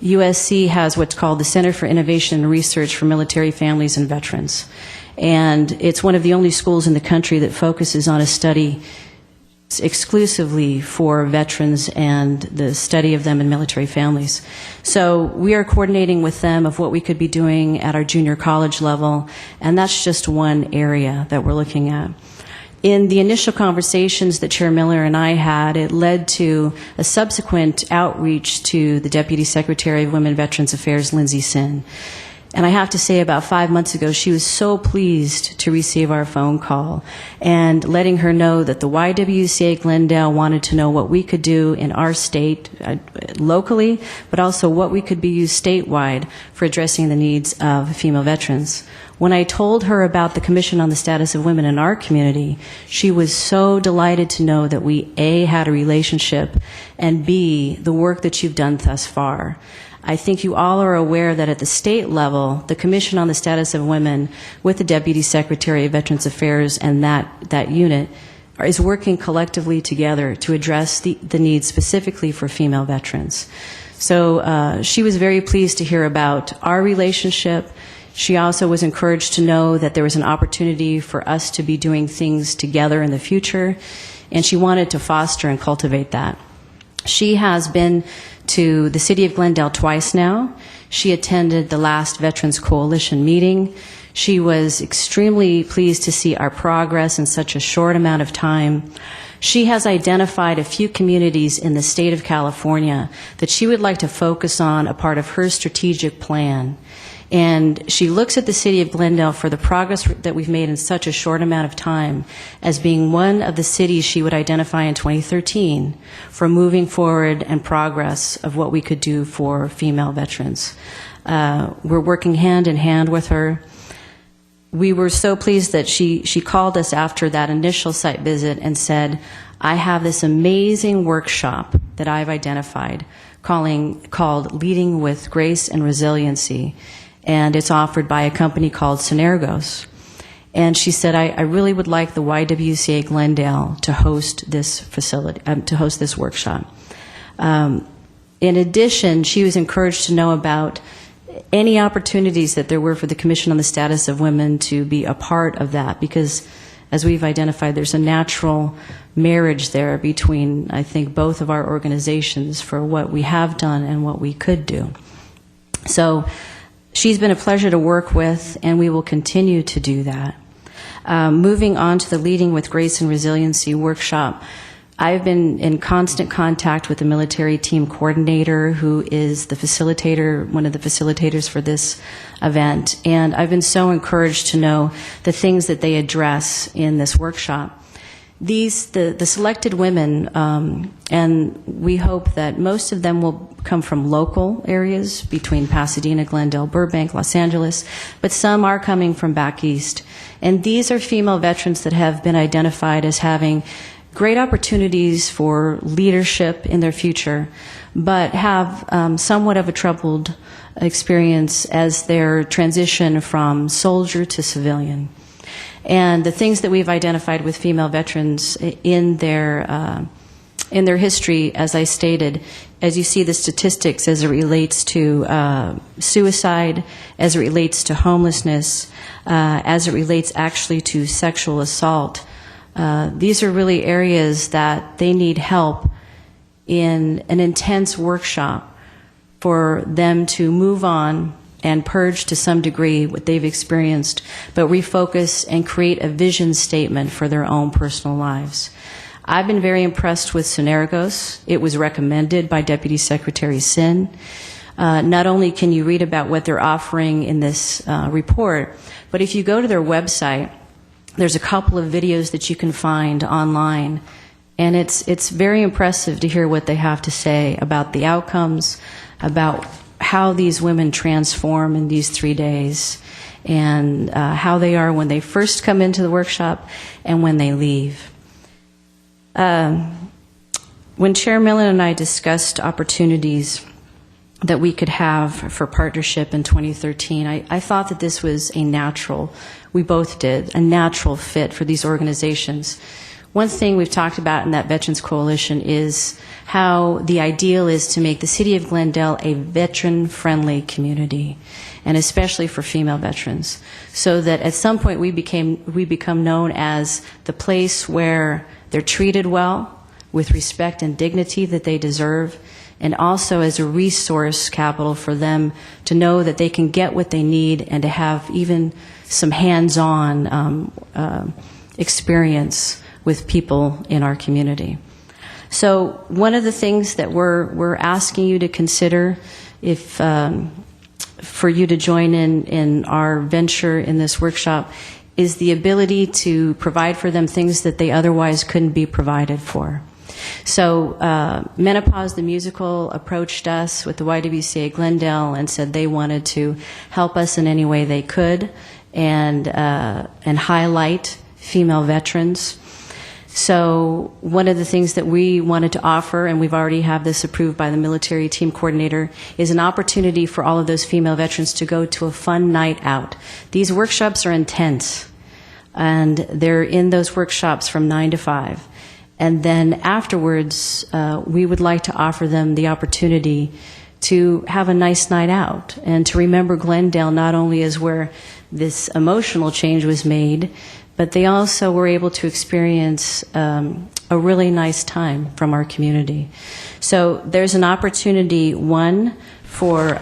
USC has what's called the Center for Innovation and Research for Military Families and Veterans. And it's one of the only schools in the country that focuses on a study exclusively for veterans and the study of them in military families. So we are coordinating with them of what we could be doing at our junior college level, and that's just one area that we're looking at. In the initial conversations that Chair Miller and I had, it led to a subsequent outreach to the Deputy Secretary of Women Veterans Affairs, Lindsay Sin. And I have to say, about 5 months ago, she was so pleased to receive our phone call and letting her know that the YWCA Glendale wanted to know what we could do in our state locally, but also what we could be used statewide for addressing the needs of female veterans. When I told her about the Commission on the Status of Women in our community, she was so delighted to know that we, A, had a relationship, and B, the work that you've done thus far. I think you all are aware that at the state level, the Commission on the Status of Women with the Deputy Secretary of Veterans Affairs and that unit is working collectively together to address the needs specifically for female veterans. So she was very pleased to hear about our relationship. She also was encouraged to know that there was an opportunity for us to be doing things together in the future, and she wanted to foster and cultivate that. She has been to the City of Glendale twice now. She attended the last Veterans Coalition meeting. She was extremely pleased to see our progress in such a short amount of time. She has identified a few communities in the state of California that she would like to focus on a part of her strategic plan. And she looks at the city of Glendale for the progress that we've made in such a short amount of time as being one of the cities she would identify in 2013 for moving forward and progress of what we could do for female veterans. We're working hand in hand with her. We were so pleased that she called us after that initial site visit and said, I have this amazing workshop that I've identified called Leading with Grace and Resiliency, and it's offered by a company called Synergos. And she said, I really would like the YWCA Glendale to host this facility, to host this workshop. In addition, she was encouraged to know about any opportunities that there were for the Commission on the Status of Women to be a part of that, because as we've identified, there's a natural marriage there between, I think, both of our organizations for what we have done and what we could do. So she's been a pleasure to work with, and we will continue to do that. Moving on to the Leading with Grace and Resiliency workshop, I've been in constant contact with the military team coordinator, who is the facilitator, one of the facilitators for this event, and I've been so encouraged to know the things that they address in this workshop. The selected women, and we hope that most of them will come from local areas between Pasadena, Glendale, Burbank, Los Angeles, but some are coming from back east. And these are female veterans that have been identified as having great opportunities for leadership in their future, but have somewhat of a troubled experience as their transition from soldier to civilian. And the things that we've identified with female veterans in their history, as I stated, as you see the statistics as it relates to suicide, as it relates to homelessness, as it relates actually to sexual assault, these are really areas that they need help in an intense workshop for them to move on and purge to some degree what they've experienced, but refocus and create a vision statement for their own personal lives. I've been very impressed with Synergos. It was recommended by Deputy Secretary Sin. Not only can you read about what they're offering in this report, but if you go to their website, there's a couple of videos that you can find online, and it's very impressive to hear what they have to say about the outcomes, about how these women transform in these 3 days, and how they are when they first come into the workshop and when they leave. When Chair Millen and I discussed opportunities that we could have for partnership in 2013, I thought that this was a natural, we both did, a natural fit for these organizations. One thing we've talked about in that Veterans Coalition is how the ideal is to make the city of Glendale a veteran-friendly community, and especially for female veterans, so that at some point we become known as the place where they're treated well, with respect and dignity that they deserve, and also as a resource capital for them to know that they can get what they need and to have even some hands-on experience with people in our community. So one of the things that we're asking you to consider, if for you to join in our venture in this workshop, is the ability to provide for them things that they otherwise couldn't be provided for. So Menopause the Musical approached us with the YWCA Glendale and said they wanted to help us in any way they could and highlight female veterans. So one of the things that we wanted to offer, and we've already have this approved by the military team coordinator, is an opportunity for all of those female veterans to go to a fun night out. These workshops are intense, and they're in those workshops from 9 to 5. And then afterwards, we would like to offer them the opportunity to have a nice night out and to remember Glendale not only as where this emotional change was made, but they also were able to experience a really nice time from our community. So there's an opportunity, one, for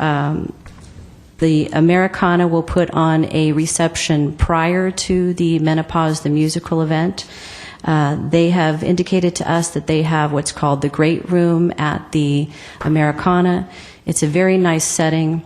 The Americana will put on a reception prior to the Menopause the Musical event. They have indicated to us that they have what's called the Great Room at the Americana. It's a very nice setting.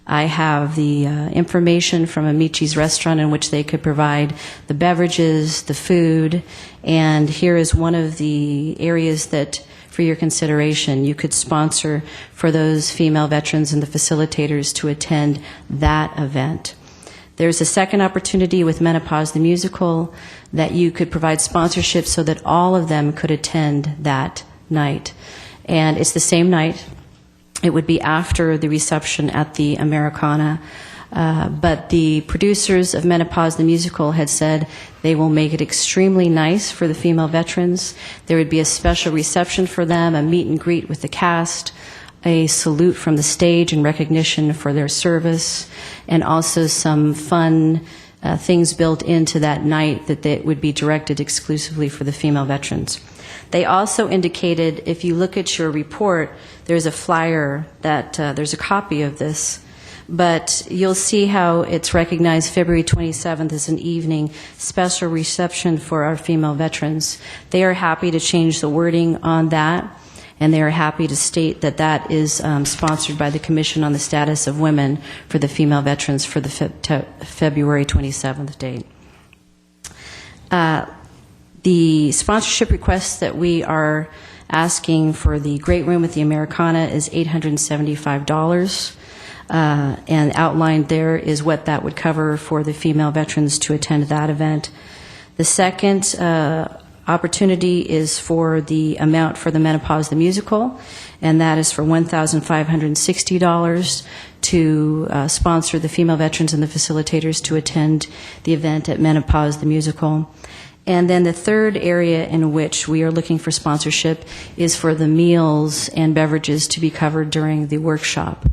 I have the information from Amici's restaurant in which they could provide the beverages, the food, and here is one of the areas that, for your consideration, you could sponsor for those female veterans and the facilitators to attend that event. There's a second opportunity with Menopause the Musical that you could provide sponsorship so that all of them could attend that night. And it's the same night. It would be after the reception at the Americana. But the producers of Menopause the Musical had said they will make it extremely nice for the female veterans. There would be a special reception for them, a meet and greet with the cast, a salute from the stage in recognition for their service, and also some fun things built into that night that would be directed exclusively for the female veterans. They also indicated, if you look at your report, there's a flyer that there's a copy of this, but you'll see how it's recognized February 27th as an evening special reception for our female veterans. They are happy to change the wording on that, and they are happy to state that that is sponsored by the Commission on the Status of Women for the female veterans for the February 27th date. The sponsorship request that we are asking for the Great Room at the Americana is $875. And outlined there is what that would cover for the female veterans to attend that event. The second opportunity is for the amount for the Menopause the Musical, and that is for $1,560 to sponsor the female veterans and the facilitators to attend the event at Menopause the Musical. And then the third area in which we are looking for sponsorship is for the meals and beverages to be covered during the workshop.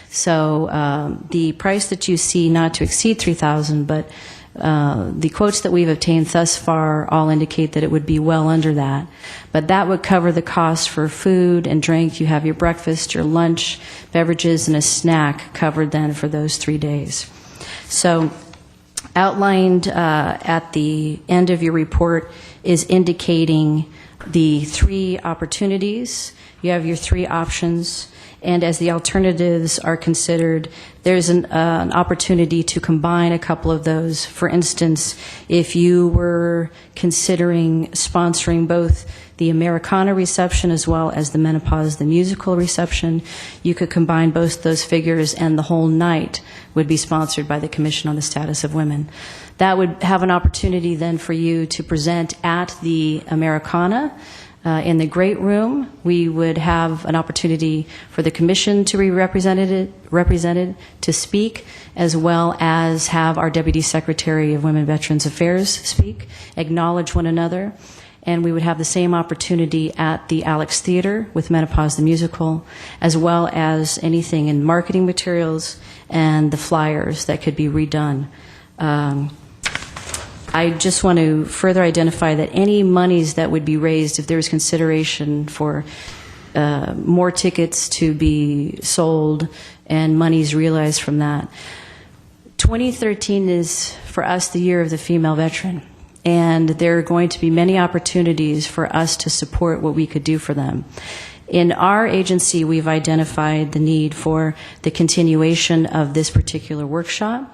So the price that you see, not to exceed $3,000, but the quotes that we've obtained thus far all indicate that it would be well under that. But that would cover the cost for food and drink. You have your breakfast, your lunch, beverages, and a snack covered then for those 3 days. So outlined at the end of your report is indicating the 3 opportunities. You have your 3 options. And as the alternatives are considered, there's an opportunity to combine a couple of those. For instance, if you were considering sponsoring both the Americana reception as well as the Menopause the Musical reception, you could combine both those figures and the whole night would be sponsored by the Commission on the Status of Women. That would have an opportunity then for you to present at the Americana. In the Great Room, we would have an opportunity for the Commission to be represented to speak, as well as have our Deputy Secretary of Women Veterans Affairs speak, acknowledge one another, and we would have the same opportunity at the Alex Theater with Menopause the Musical, as well as anything in marketing materials and the flyers that could be redone. I just want to further identify that any monies that would be raised, if there was consideration for more tickets to be sold and monies realized from that, 2013 is for us the year of the female veteran, and there are going to be many opportunities for us to support what we could do for them. In our agency, we've identified the need for the continuation of this particular workshop.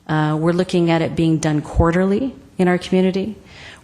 We're looking at it being done quarterly in our community.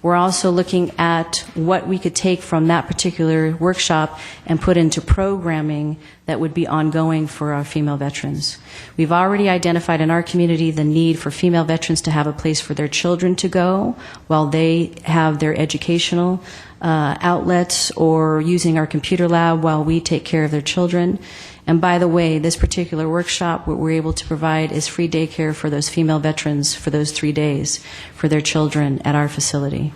We're also looking at what we could take from that particular workshop and put into programming that would be ongoing for our female veterans. We've already identified in our community the need for female veterans to have a place for their children to go while they have their educational outlets, or using our computer lab while we take care of their children. And by the way, this particular workshop, what we're able to provide is free daycare for those female veterans for those 3 days for their children at our facility.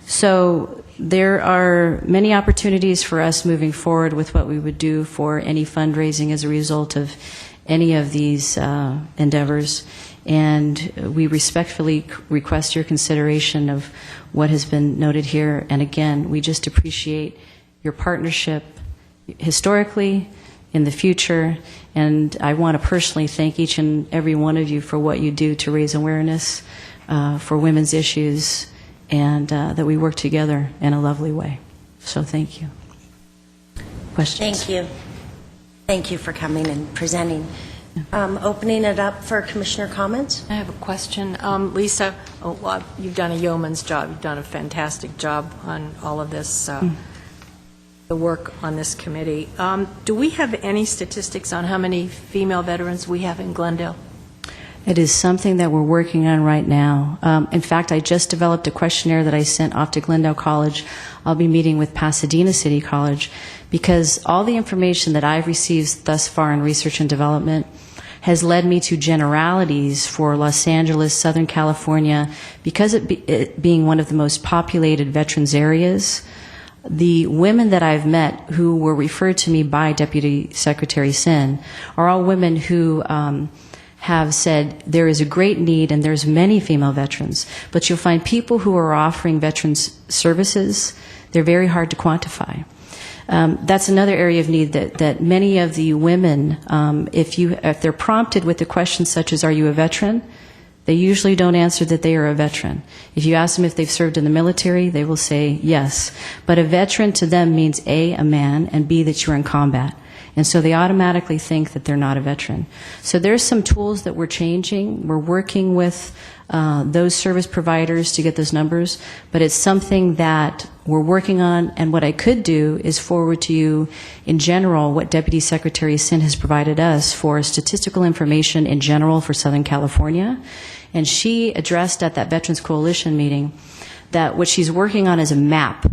So there are many opportunities for us moving forward with what we would do for any fundraising as a result of any of these endeavors. And we respectfully request your consideration of what has been noted here. And again, we just appreciate your partnership historically in the future. And I want to personally thank each and every one of you for what you do to raise awareness for women's issues, and that we work together in a lovely way. So thank you. Questions? Thank you. Thank you for coming and presenting. Opening it up for Commissioner comments. I have a question. Lisa, well, you've done a yeoman's job. You've done a fantastic job on all of this, the work on this committee. Do we have any statistics on how many female veterans we have in Glendale? It is something that we're working on right now. In fact, I just developed a questionnaire that I sent off to Glendale College. I'll be meeting with Pasadena City College, because all the information that I've received thus far in research and development has led me to generalities for Los Angeles, Southern California, because it being one of the most populated veterans areas. The women that I've met who were referred to me by Deputy Secretary Sin are all women who have said there is a great need and there's many female veterans, but you'll find people who are offering veterans services, they're very hard to quantify. That's another area of need that many of the women, if they're prompted with a question such as, are you a veteran? They usually don't answer that they are a veteran. If you ask them if they've served in the military, they will say yes. But a veteran to them means A, a man, and B, that you're in combat. And so they automatically think that they're not a veteran. So there's some tools that we're changing. We're working with those service providers to get those numbers, but it's something that we're working on. And what I could do is forward to you in general what Deputy Secretary Sin has provided us for statistical information in general for Southern California. And she addressed at that Veterans Coalition meeting that what she's working on is a map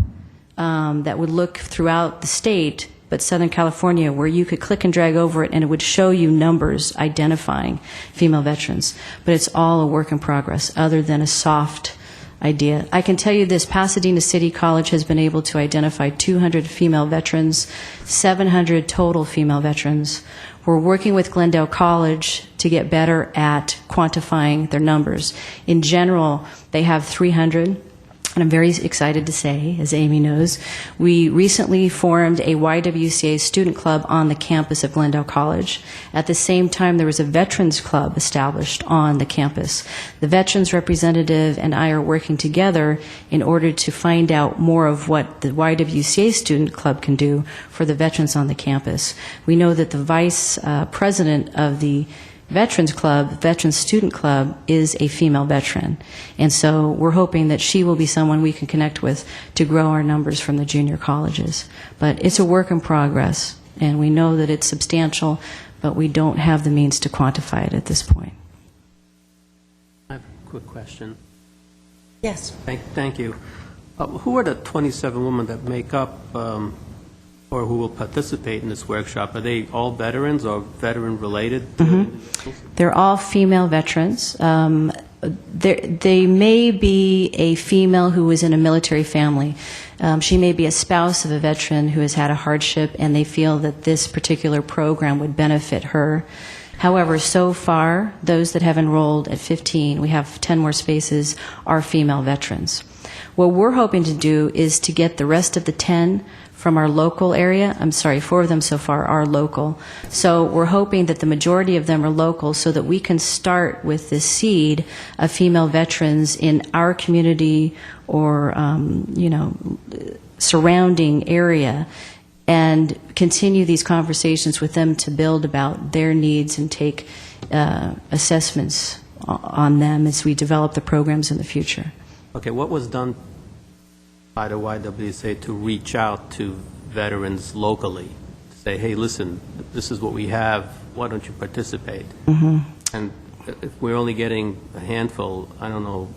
that would look throughout the state, but Southern California, where you could click and drag over it and it would show you numbers identifying female veterans. But it's all a work in progress, other than a soft idea. I can tell you this, Pasadena City College has been able to identify 200 female veterans, 700 total female veterans. We're working with Glendale College to get better at quantifying their numbers. In general, they have 300. And I'm very excited to say, as Amy knows, we recently formed a YWCA student club on the campus of Glendale College. At the same time, there was a veterans club established on the campus. The veterans representative and I are working together in order to find out more of what the YWCA student club can do for the veterans on the campus. We know that the vice president of the Veterans Club, Veterans Student Club, is a female veteran. And so we're hoping that she will be someone we can connect with to grow our numbers from the junior colleges. But it's a work in progress, and we know that it's substantial, but we don't have the means to quantify it at this point. I have a quick question. Yes. Thank you. Who are the 27 women that make up or who will participate in this workshop? Are they all veterans or veteran-related individuals? They're all female veterans. They may be a female who was in a military family. She may be a spouse of a veteran who has had a hardship, and they feel that this particular program would benefit her. However, so far, those that have enrolled at 15, we have 10 more spaces, are female veterans. What we're hoping to do is to get the rest of the 10 from our local area. I'm sorry, 4 of them so far are local. So we're hoping that the majority of them are local so that we can start with this seed of female veterans in our community or, surrounding area, and continue these conversations with them to build about their needs and take assessments on them as we develop the programs in the future. Okay, what was done by the YWCA to reach out to veterans locally, to say, hey, listen, this is what we have, why don't you participate? Mm-hmm. And if we're only getting a handful, I don't know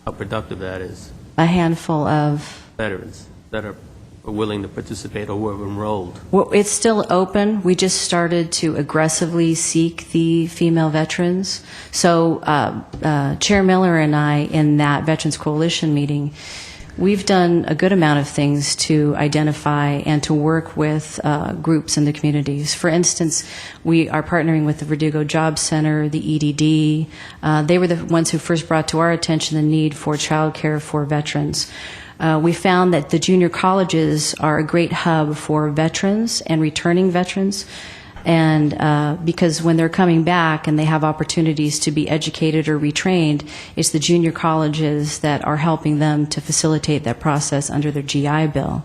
how productive that is. A handful of? Veterans that are willing to participate or who have enrolled. Well, it's still open. We just started to aggressively seek the female veterans. So Chair Miller and I, in that Veterans Coalition meeting, we've done a good amount of things to identify and to work with groups in the communities. For instance, we are partnering with the Verdugo Job Center, the EDD. They were the ones who first brought to our attention the need for child care for veterans. We found that the junior colleges are a great hub for veterans and returning veterans. And because when they're coming back and they have opportunities to be educated or retrained, it's the junior colleges that are helping them to facilitate that process under their GI Bill.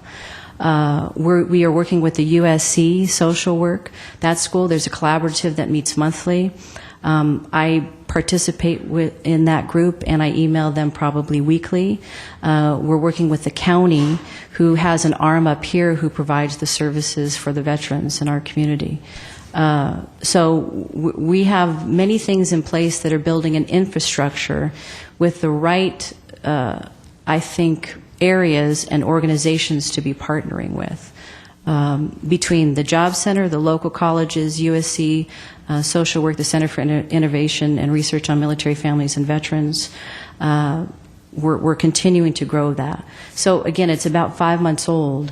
We are working with the USC social work. That school, there's a collaborative that meets monthly. I participate in that group, and I email them probably weekly. We're working with the county, who has an arm up here who provides the services for the veterans in our community. We have many things in place that are building an infrastructure with the right, I think, areas and organizations to be partnering with. Between the Job Center, the local colleges, USC, Social Work, the Center for Innovation and Research on Military Families and Veterans, we're continuing to grow that. So again, it's about 5 months old.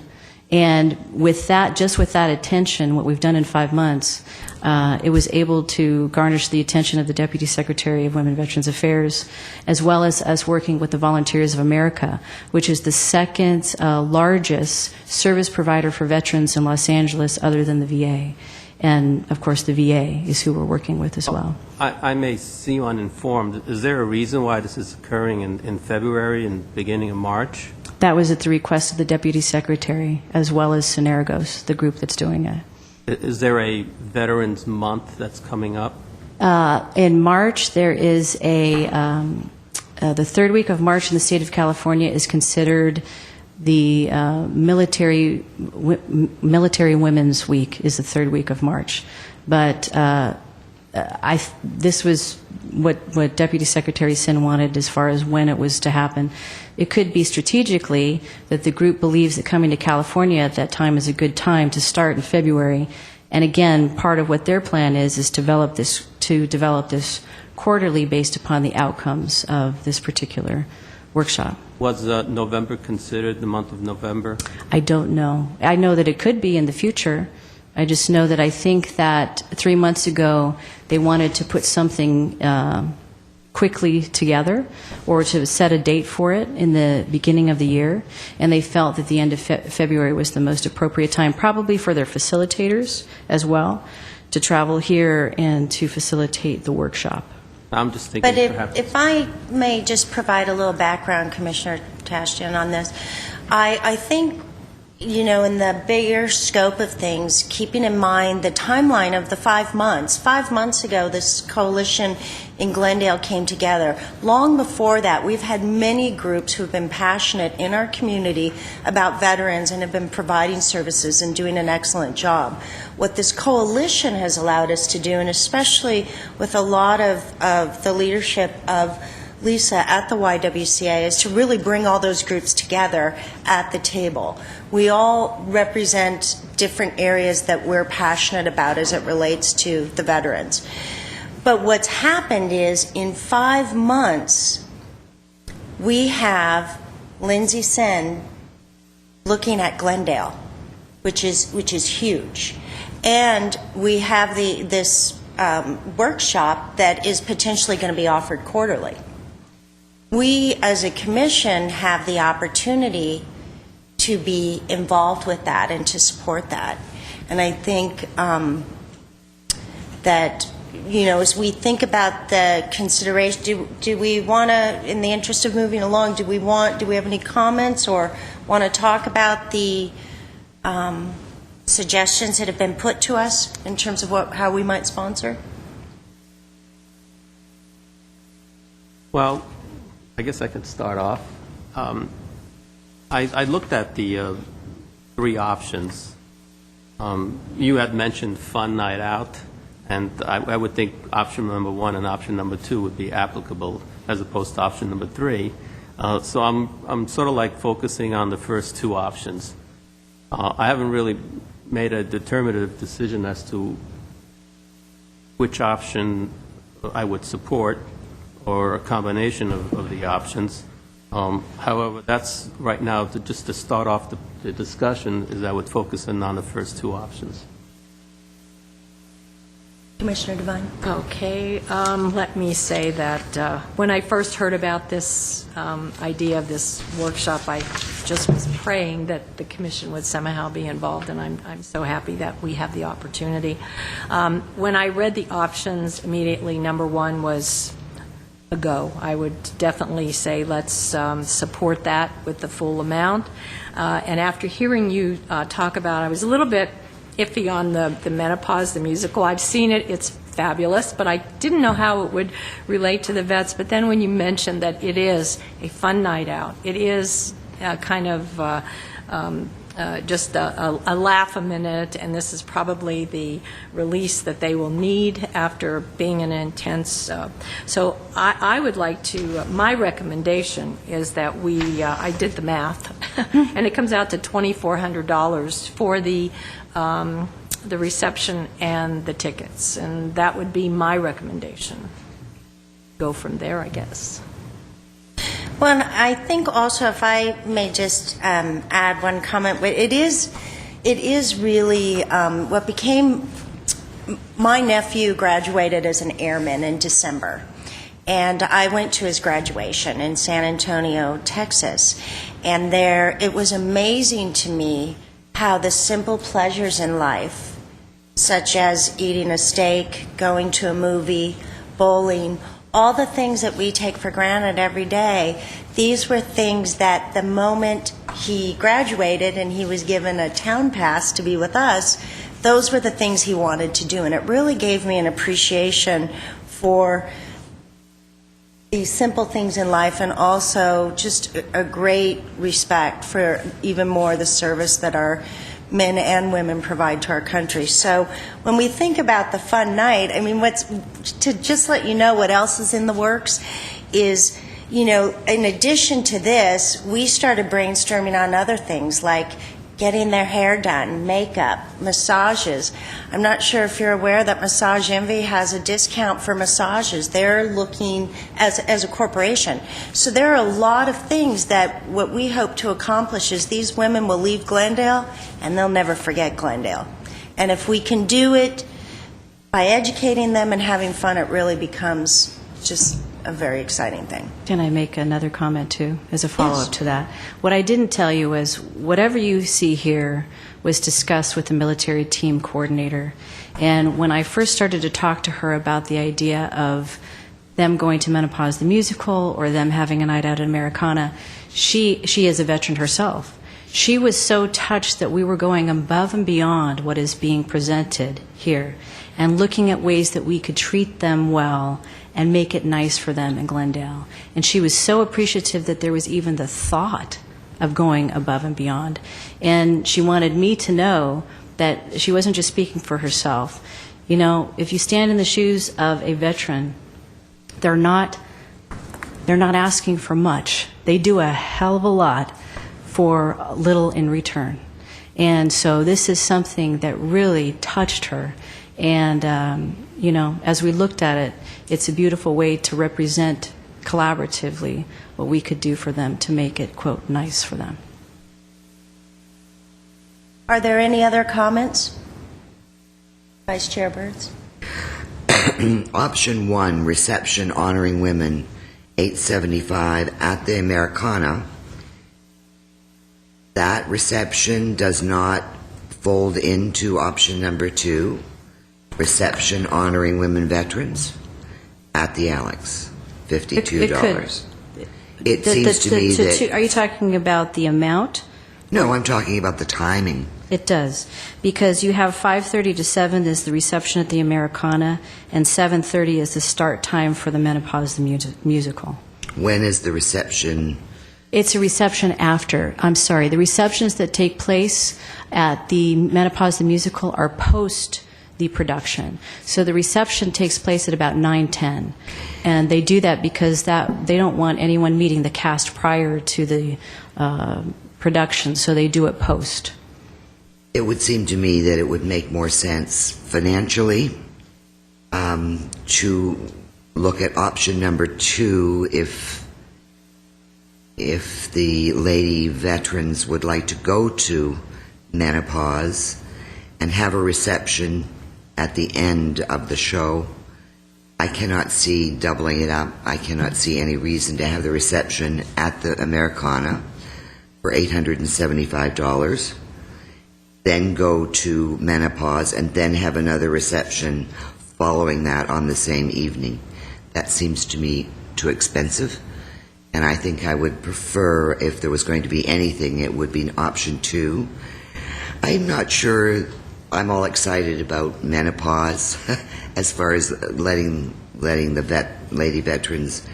And with that, just with that attention, what we've done in 5 months, it was able to garnish the attention of the Deputy Secretary of Women and Veterans Affairs, as well as us working with the Volunteers of America, which is the second largest service provider for veterans in Los Angeles other than the VA. And, of course, the VA is who we're working with as well. I may seem uninformed. Is there a reason why this is occurring in February and beginning of March? That was at the request of the Deputy Secretary, as well as Synergos, the group that's doing it. Is there a Veterans Month that's coming up? In March, there is the third week of March in the state of California is considered the Military Women's Week is the third week of March. But this was what Deputy Secretary Sin wanted as far as when it was to happen. It could be strategically that the group believes that coming to California at that time is a good time to start in February. And again, part of what their plan is to develop this quarterly based upon the outcomes of this particular workshop. Was November considered the month of November? I don't know. I know that it could be in the future. I just know that I think that 3 months ago they wanted to put something quickly together or to set a date for it in the beginning of the year, and they felt that the end of February was the most appropriate time, probably for their facilitators as well, to travel here and to facilitate the workshop. I'm just thinking But perhaps... if I may just provide a little background, Commissioner Tashjian, on this, I think, you know, in the bigger scope of things, keeping in mind the timeline of the 5 months. 5 months ago, this coalition in Glendale came together. Long before that, we've had many groups who have been passionate in our community about veterans and have been providing services and doing an excellent job. What this coalition has allowed us to do, and especially with a lot of the leadership of Lisa at the YWCA, is to really bring all those groups together at the table. We all represent different areas that we're passionate about as it relates to the veterans. But what's happened is, in 5 months, we have Lindsay Sen looking at Glendale, which is huge. And we have this workshop that is potentially going to be offered quarterly. We, as a commission, have the opportunity to be involved with that and to support that. And I think that, you know, as we think about the consideration, do we want to, in the interest of moving along, do we have any comments or want to talk about the suggestions that have been put to us in terms of how we might sponsor? Well, I guess I could start off. I looked at the 3 options. You had mentioned Fun Night Out, and I would think option number 1 and option number 2 would be applicable as opposed to option number 3. So I'm sort of like focusing on the first 2 options. I haven't really made a determinative decision as to which option I would support, or a combination of the options. However, that's right now, just to start off the discussion, is I would focus in on the first 2 options. Commissioner Devine? Okay, let me say that when I first heard about this idea of this workshop, I just was praying that the commission would somehow be involved, and I'm so happy that we have the opportunity. When I read the options, immediately number one was a go. I would definitely say let's support that with the full amount. And after hearing you talk about, I was a little bit iffy on the Menopause, the musical. I've seen it. It's fabulous, but I didn't know how it would relate to the vets. But then when you mentioned that it is a fun night out, it is kind of just a laugh a minute, and this is probably the release that they will need after being in an intense. So I would like to, my recommendation is that I did the math, and it comes out to $2,400 for the reception and the tickets, and that would be my recommendation. Go from there, I guess. Well, and I think also, if I may just add one comment, it is really what became. My nephew graduated as an airman in December, and I went to his graduation in San Antonio, Texas, and there it was amazing to me how the simple pleasures in life, such as eating a steak, going to a movie, bowling, all the things that we take for granted every day, these were things that the moment he graduated and he was given a town pass to be with us, those were the things he wanted to do. And it really gave me an appreciation for these simple things in life, and also just a great respect for even more the service that our men and women provide to our country. So when we think about the fun night, I mean, to just let you know what else is in the works is, in addition to this, we started brainstorming on other things like getting their hair done, makeup, massages. I'm not sure if you're aware that Massage Envy has a discount for massages. They're looking as a corporation. So there are a lot of things that what we hope to accomplish is these women will leave Glendale and they'll never forget Glendale. And if we can do it by educating them and having fun, it really becomes just a very exciting thing. Can I make another comment, too, as a follow-up to that? What I didn't tell you is whatever you see here was discussed with the military team coordinator. And when I first started to talk to her about the idea of them going to Menopause the Musical or them having a night out at Americana, she is a veteran herself. She was so touched that we were going above and beyond what is being presented here and looking at ways that we could treat them well and make it nice for them in Glendale. And she was so appreciative that there was even the thought of going above and beyond. And she wanted me to know that she wasn't just speaking for herself. If you stand in the shoes of a veteran, they're not asking for much. They do a hell of a lot for little in return. And so this is something that really touched her. And, as we looked at it, it's a beautiful way to represent collaboratively what we could do for them to make it, quote, nice for them. Are there any other comments? Vice Chair Burns? Option 1, reception honoring women, $875 at the Americana. That reception does not fold into option number 2, reception honoring women veterans at the Alex, $52. It seems to me that... Are you talking about the amount? No, I'm talking about the timing. It does, because you have 5:30 to 7 is the reception at the Americana, and 7:30 is the start time for the Menopause the Musical. When is the reception? It's a reception after. I'm sorry. The receptions that take place at the Menopause the Musical are post the production. So the reception takes place at about 9:10, and they do that because they don't want anyone meeting the cast prior to the production, so they do it post. It would seem to me that it would make more sense financially to look at option number 2 if the lady veterans would like to go to Menopause and have a reception at the end of the show. I cannot see doubling it up. I cannot see any reason to have the reception at the Americana for $875, then go to menopause, and then have another reception following that on the same evening. That seems to me too expensive, and I think I would prefer, if there was going to be anything, it would be an option 2. I'm not sure I'm all excited about menopause as far as letting the lady veterans,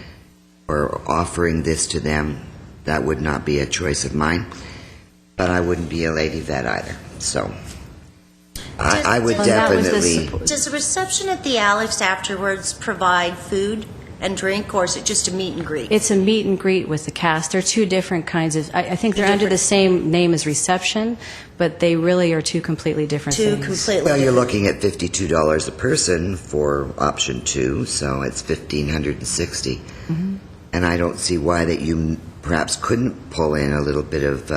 or offering this to them. That would not be a choice of mine, but I wouldn't be a lady vet either. So I would definitely. Does the reception at the Alex afterwards provide food and drink, or is it just a meet and greet? It's a meet and greet with the cast. They're two different kinds of, I think they're under the same name as reception, but they really are two completely different things. Well, you're looking at $52 a person for option 2, so it's $1,560. Mm-hmm. And I don't see why that you perhaps couldn't pull in a little bit of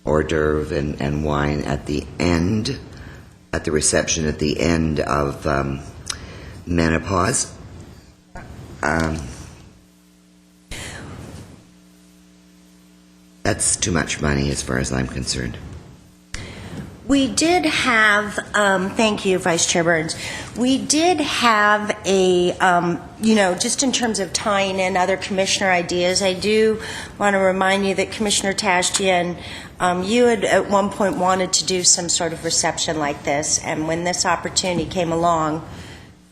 hors d'oeuvre and wine at the end, at the reception at the end of menopause. That's too much money as far as I'm concerned. We did have, thank you, Vice Chair Burns. We did have a, just in terms of tying in other commissioner ideas, I do want to remind you that Commissioner Tashtian, you had at one point wanted to do some sort of reception like this, and when this opportunity came along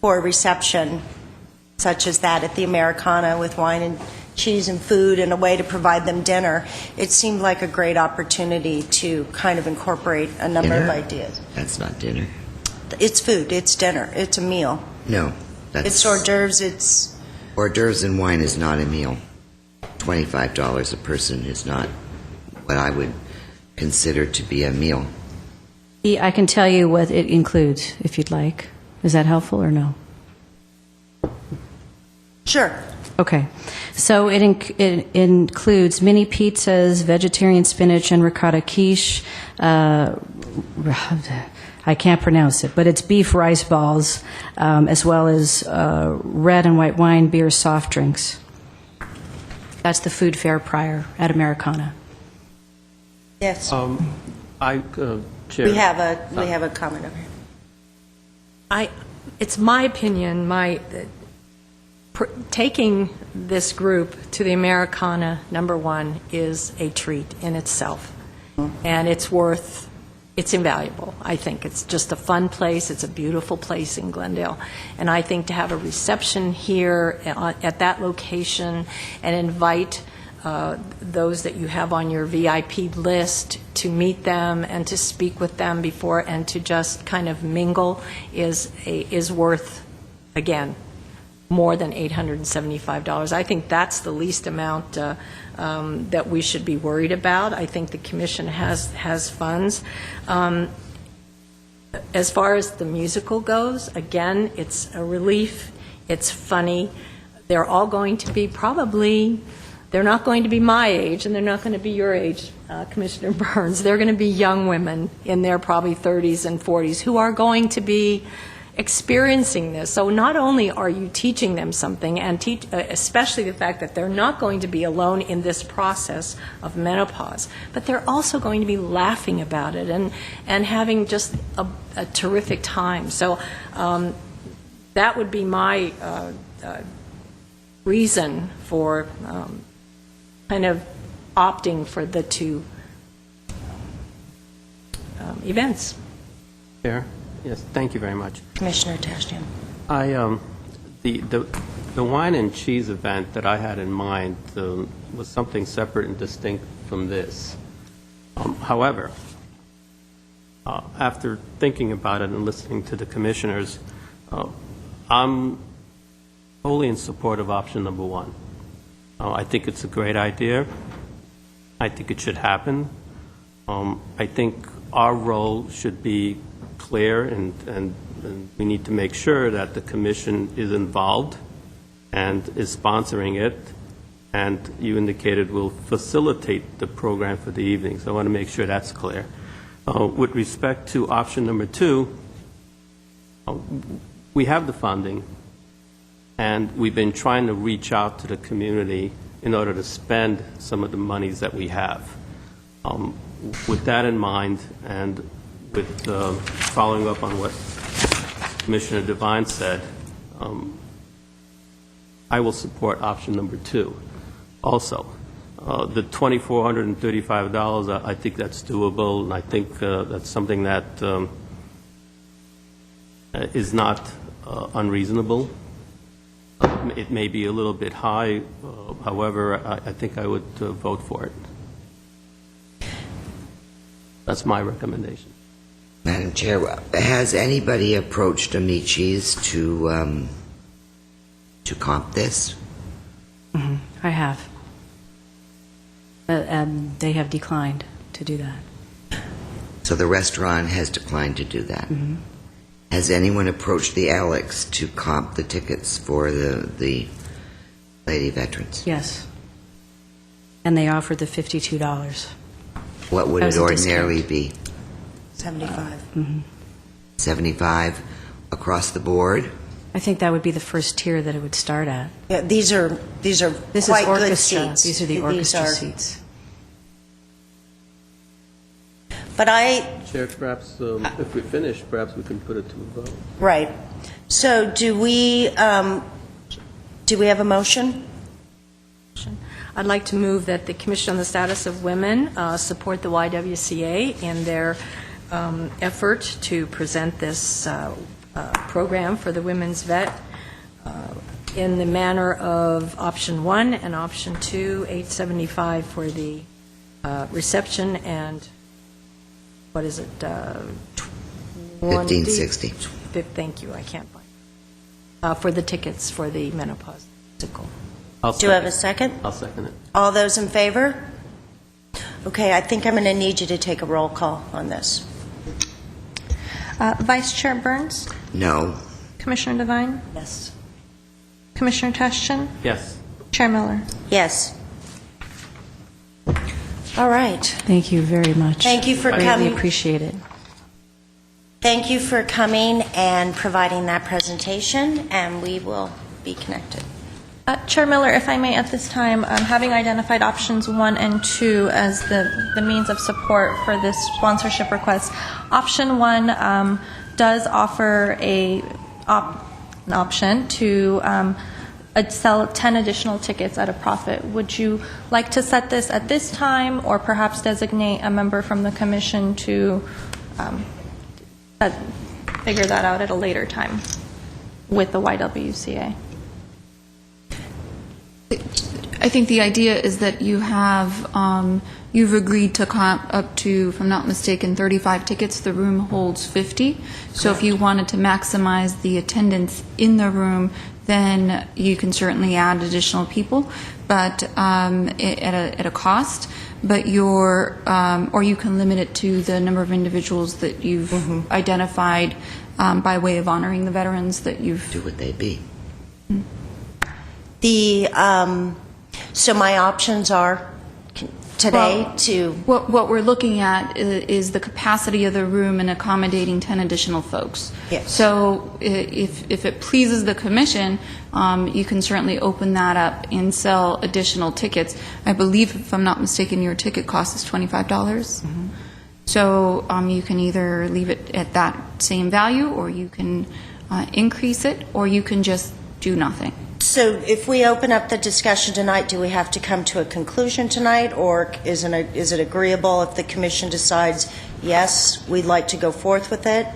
for a reception such as that at the Americana with wine and cheese and food and a way to provide them dinner, it seemed like a great opportunity to kind of incorporate a number of ideas. That's not dinner. It's food, it's dinner, it's a meal. No. It's hors d'oeuvres, it's... Hors d'oeuvres and wine is not a meal. $25 a person is not what I would consider to be a meal. I can tell you what it includes, if you'd like. Is that helpful or no? Sure. Okay. So it includes mini pizzas, vegetarian spinach and ricotta quiche. I can't pronounce it, but it's beef rice balls, as well as red and white wine, beer, soft drinks. That's the food fare prior at Americana. Yes. Chair. We have a comment over here. It's my opinion, taking this group to the Americana, number 1, is a treat in itself. And it's invaluable. I think it's just a fun place. It's a beautiful place in Glendale. And I think to have a reception here at that location and invite those that you have on your VIP list to meet them and to speak with them before and to just kind of mingle is worth, again, more than $875. I think that's the least amount that we should be worried about. I think the Commission has funds. As far as the musical goes, again, it's a relief. It's funny. They're all going to be they're not going to be my age, and they're not going to be your age, Commissioner Burns. They're going to be young women in their probably 30s and 40s who are going to be experiencing this. So not only are you teaching them something, and especially the fact that they're not going to be alone in this process of menopause, but they're also going to be laughing about it and having just a terrific time. So that would be my reason for kind of opting for the two events. Chair? Yes, thank you very much. Commissioner Tashtian. The wine and cheese event that I had in mind was something separate and distinct from this. However, after thinking about it and listening to the commissioners, I'm wholly in support of option number 1. I think it's a great idea. I think it should happen. I think our role should be clear, and we need to make sure that the Commission is involved and is sponsoring it, and you indicated will facilitate the program for the evening. So I want to make sure that's clear. With respect to option number 2, We have the funding, and we've been trying to reach out to the community in order to spend some of the monies that we have. With that in mind, and with following up on what Commissioner Devine said, I will support option number 2 also. The $2,435, I think that's doable, and I think that's something that is not unreasonable. It may be a little bit high, however, I think I would vote for it. That's my recommendation. Madam Chair, has anybody approached Amici's to comp this? I have. They have declined to do that. So the restaurant has declined to do that. Has anyone approached the Alex to comp the tickets for the Lady Veterans? Yes. And they offered the $52. What would As it a ordinarily discount. be? 75. 75 across the board? I think that would be the first tier that it would start at. Yeah, these are This quite is good orchestra. seats. These are the orchestra seats. But Chair, perhaps if we finish, perhaps we can put it to a vote. right. So do we have a motion? I'd like to move that the Commission on the Status of Women support the YWCA in their effort to present this program for the women's vet in the manner of option 1 and option 2, $875 for the reception, and what is it? $1,560. Thank you, I can't find for the tickets for the menopause musical. Do you have a second? I'll second it. All those in favor? Okay, I think I'm going to need you to take a roll call on this. Vice Chair Burns, No. Commissioner Devine, Yes. Commissioner Teschen, Yes. Chair Miller. Yes. All right. Thank you very much. Thank you for Greatly coming. appreciate it. Thank you for coming and providing that presentation, and we will be connected. Chair Miller, if I may, at this time, having identified options 1 and 2 as the means of support for this sponsorship request, option 1 does offer an option to sell 10 additional tickets at a profit. Would you like to set this at this time, or perhaps designate a member from the commission to figure that out at a later time with the YWCA? I think the idea is that you have, you've agreed to comp up to, if I'm not mistaken, 35 tickets. The room holds 50. So if you wanted to maximize the attendance in the room, then you can certainly add additional people, but at a cost. But or you can limit it to the number of individuals that you've identified by way of honoring the veterans that you've. Who would they be? So my options are today to... What we're looking at is the capacity of the room and accommodating 10 additional folks. Yes. So if it pleases the commission, you can certainly open that up and sell additional tickets. I believe, if I'm not mistaken, your ticket cost is $25. So you can either leave it at that same value, or you can increase it, or you can just do nothing. So if we open up the discussion tonight, do we have to come to a conclusion tonight, or is it agreeable if the commission decides, yes, we'd like to go forth with it?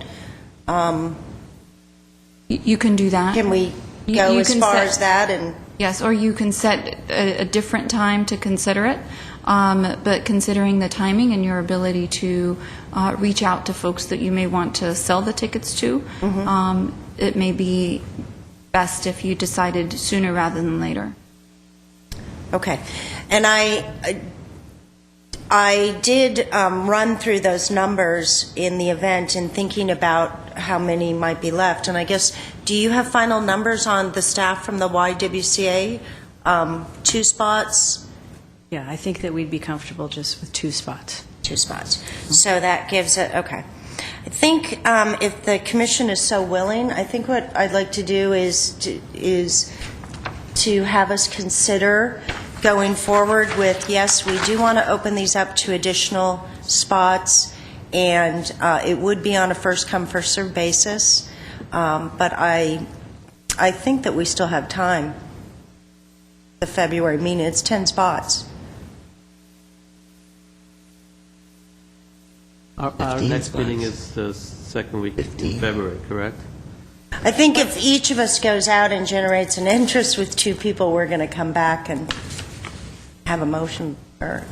You can do that. Can we go You as can far set- as that? And Yes, or you can set a different time to consider it, but considering the timing and your ability to reach out to folks that you may want to sell the tickets to, it may be best if you decided sooner rather than later. Okay. And I did run through those numbers in the event and thinking about how many might be left. And I guess, do you have final numbers on the staff from the YWCA? 2 spots? Yeah, I think that we'd be comfortable just with 2 spots. 2 spots. So that gives it, okay. I think if the commission is so willing, I think what I'd like to do is to have us consider going forward with, yes, we do want to open these up to additional spots, and it would be on a first-come, first-served basis, but I think that we still have time. The February meeting, it's 10 spots. Our 15 next spots. meeting is the second week in 15. February, correct? I think if each of us goes out and generates an interest with 2 people, we're going to come back and have a motion, or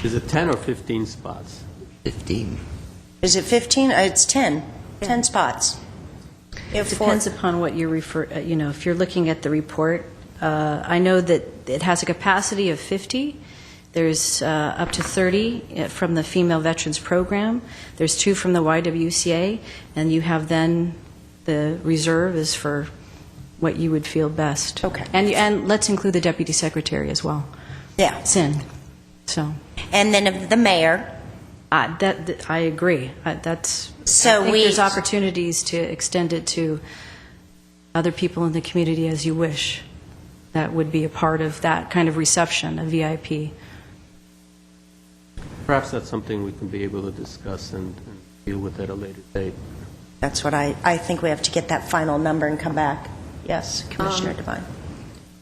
Is it 10 or 15 spots? 15. is it 15? It's 10. 10 spots. It depends upon what you refer, if you're looking at the report, I know that it has a capacity of 50. There's up to 30 from the Female Veterans Program. There's 2 from the YWCA, and you have then the reserve is for what you would feel best. Okay. And let's include the Deputy Secretary as well. Yeah. It's in. So And then of the mayor. I agree. That's. So I think we- there's opportunities to extend it to other people in the community as you wish. That would be a part of that kind of reception, a VIP. Perhaps that's something we can be able to discuss and deal with at a later date. That's what I think we have to get that final number and come back. Yes, Commissioner Devine.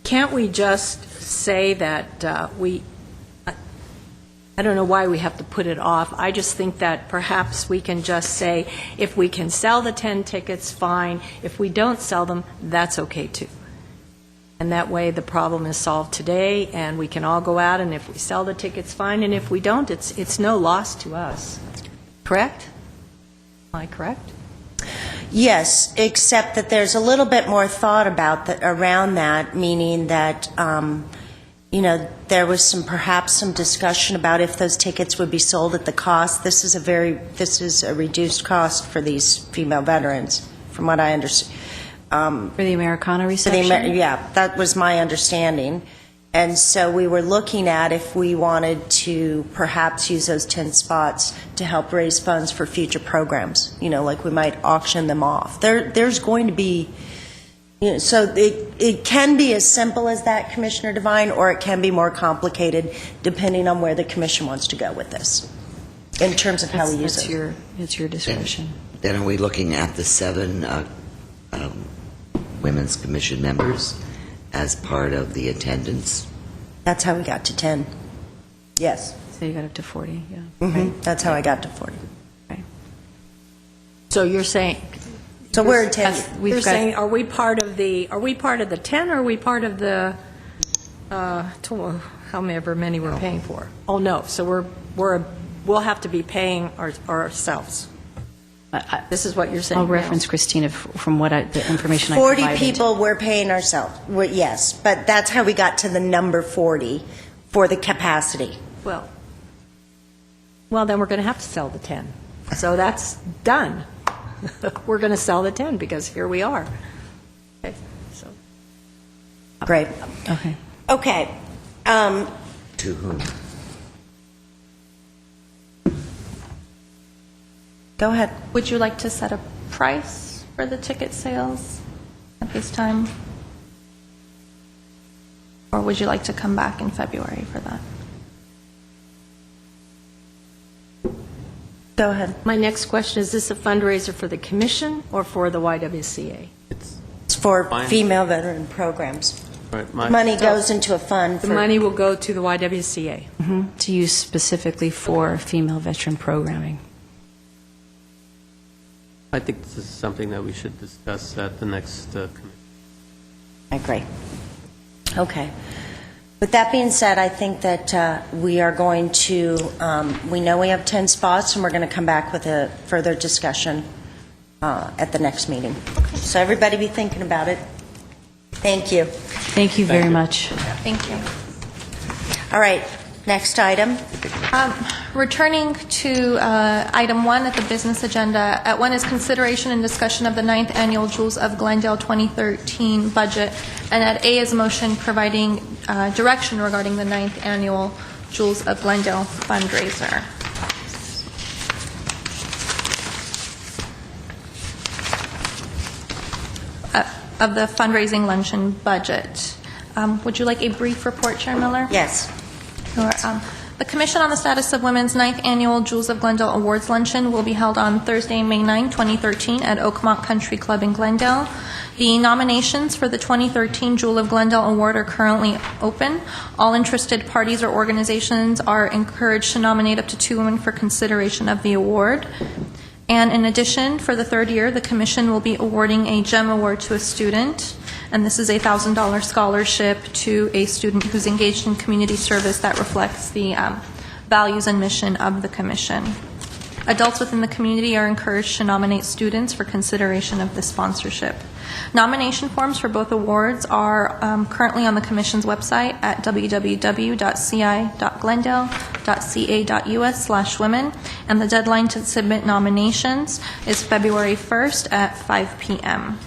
Can't we just say that I don't know why we have to put it off. I just think that perhaps we can just say, if we can sell the 10 tickets, fine. If we don't sell them, that's okay too. And that way the problem is solved today, and we can all go out, and if we sell the tickets, fine, and if we don't, it's no loss to us. Correct? Am I correct? Yes, except that there's a little bit more thought around that, meaning that, there was perhaps some discussion about if those tickets would be sold at the cost. This is a reduced cost for these female veterans, from what I understand. For the Americana reception? Yeah, that was my understanding. And so we were looking at if we wanted to perhaps use those 10 spots to help raise funds for future programs, like we might auction them off. There's going to be, so it can be as simple as that, Commissioner Devine, or it can be more complicated depending on where the commission wants to go with this in terms of how we use it. It's your discretion. Then are we looking at the 7 Women's Commission members as part of the attendance? That's how we got to 10. Yes. So you got up to 40, yeah. Mm-hmm. That's how I got to 40. Right. So you're saying, So we're at 10. you're saying, are we part of the 10, or are we part of the, however many we're paying for? Oh, no, so we'll have to be paying ourselves. This is what you're saying I'll now. reference Christina from the information I 40 provided. people we're paying ourselves, yes, but that's how we got to the number 40 for the capacity. Well, then we're going to have to sell the 10. So that's done. We're going to sell the 10 because here we are. Okay, so. Great. Okay. Okay. To whom? Go ahead. Would you like to set a price for the ticket sales at this time? Or would you like to come back in February for that? Go ahead. My next question, is this a fundraiser for the commission or for the YWCA? It's for Fine. female veteran programs. Right, Money goes into a fund The for... money will go to the YWCA. To use specifically for female veteran programming. I think this is something that we should discuss at the next committee. I agree. Okay. With that being said, I think that we are going to, we know we have 10 spots, and we're going to come back with a further discussion at the next meeting. So everybody be thinking about it. Thank you. Thank you very much. Thank you. All right, next item. Returning to item 1 at the business agenda, at 1 is consideration and discussion of the 9th Annual Jewels of Glendale 2013 budget, and at A is a motion providing direction regarding the 9th Annual Jewels of Glendale fundraiser. of the fundraising luncheon budget. Would you like a brief report, Chair Miller? Yes. Sure. The Commission on the Status of Women's 9th Annual Jewels of Glendale Awards Luncheon will be held on Thursday, May 9, 2013 at Oakmont Country Club in Glendale. The nominations for the 2013 Jewel of Glendale Award are currently open. All interested parties or organizations are encouraged to nominate up to 2 women for consideration of the award. And in addition, for the third year, the Commission will be awarding a GEM Award to a student, and this is a $1,000 scholarship to a student who's engaged in community service that reflects the values and mission of the Commission. Adults within the community are encouraged to nominate students for consideration of this sponsorship. Nomination forms for both awards are currently on the Commission's website at www.ci.glendale.ca.us/women, and the deadline to submit nominations is February 1st at 5 p.m.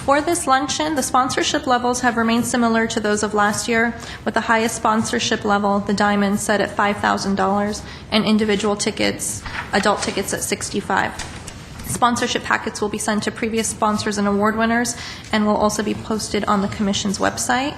For this luncheon, the sponsorship levels have remained similar to those of last year, with the highest sponsorship level, the Diamond, set at $5,000, and individual tickets, adult tickets, at $65. Sponsorship packets will be sent to previous sponsors and award winners and will also be posted on the Commission's website.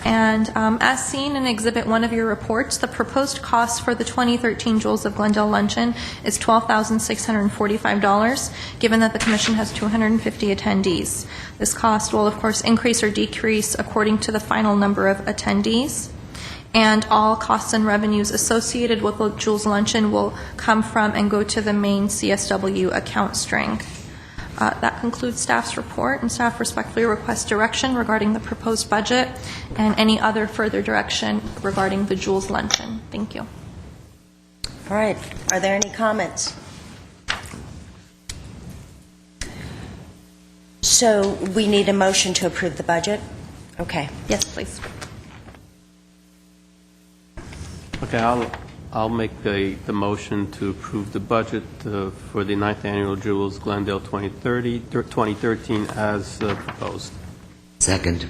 And as seen in Exhibit 1 of your reports, the proposed cost for the 2013 Jewels of Glendale Luncheon is $12,645, given that the Commission has 250 attendees. This cost will, of course, increase or decrease according to the final number of attendees. And all costs and revenues associated with the Jewels Luncheon will come from and go to the main CSW account string. That concludes staff's report, and staff respectfully requests direction regarding the proposed budget and any other further direction regarding the Jewels Luncheon. Thank you. All right. Are there any comments? So we need a motion to approve the budget? Okay. Yes, please. Okay, I'll make the motion to approve the budget for the 9th Annual Jewels Glendale 2013 as proposed. Second.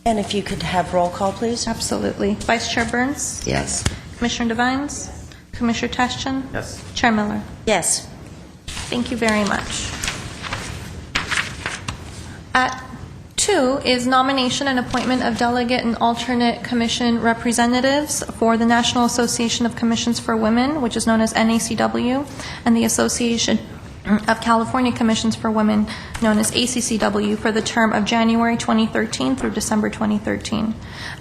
And if you could have roll call, please. Absolutely. Vice Chair Burns? Yes. Commissioner Devines? Commissioner Teschen? Yes. Chair Miller? Yes. Thank you very much. At 2 is nomination and appointment of delegate and alternate commission representatives for the National Association of Commissions for Women, which is known as NACW, and the Association of California Commissions for Women, known as ACCW, for the term of January 2013 through December 2013.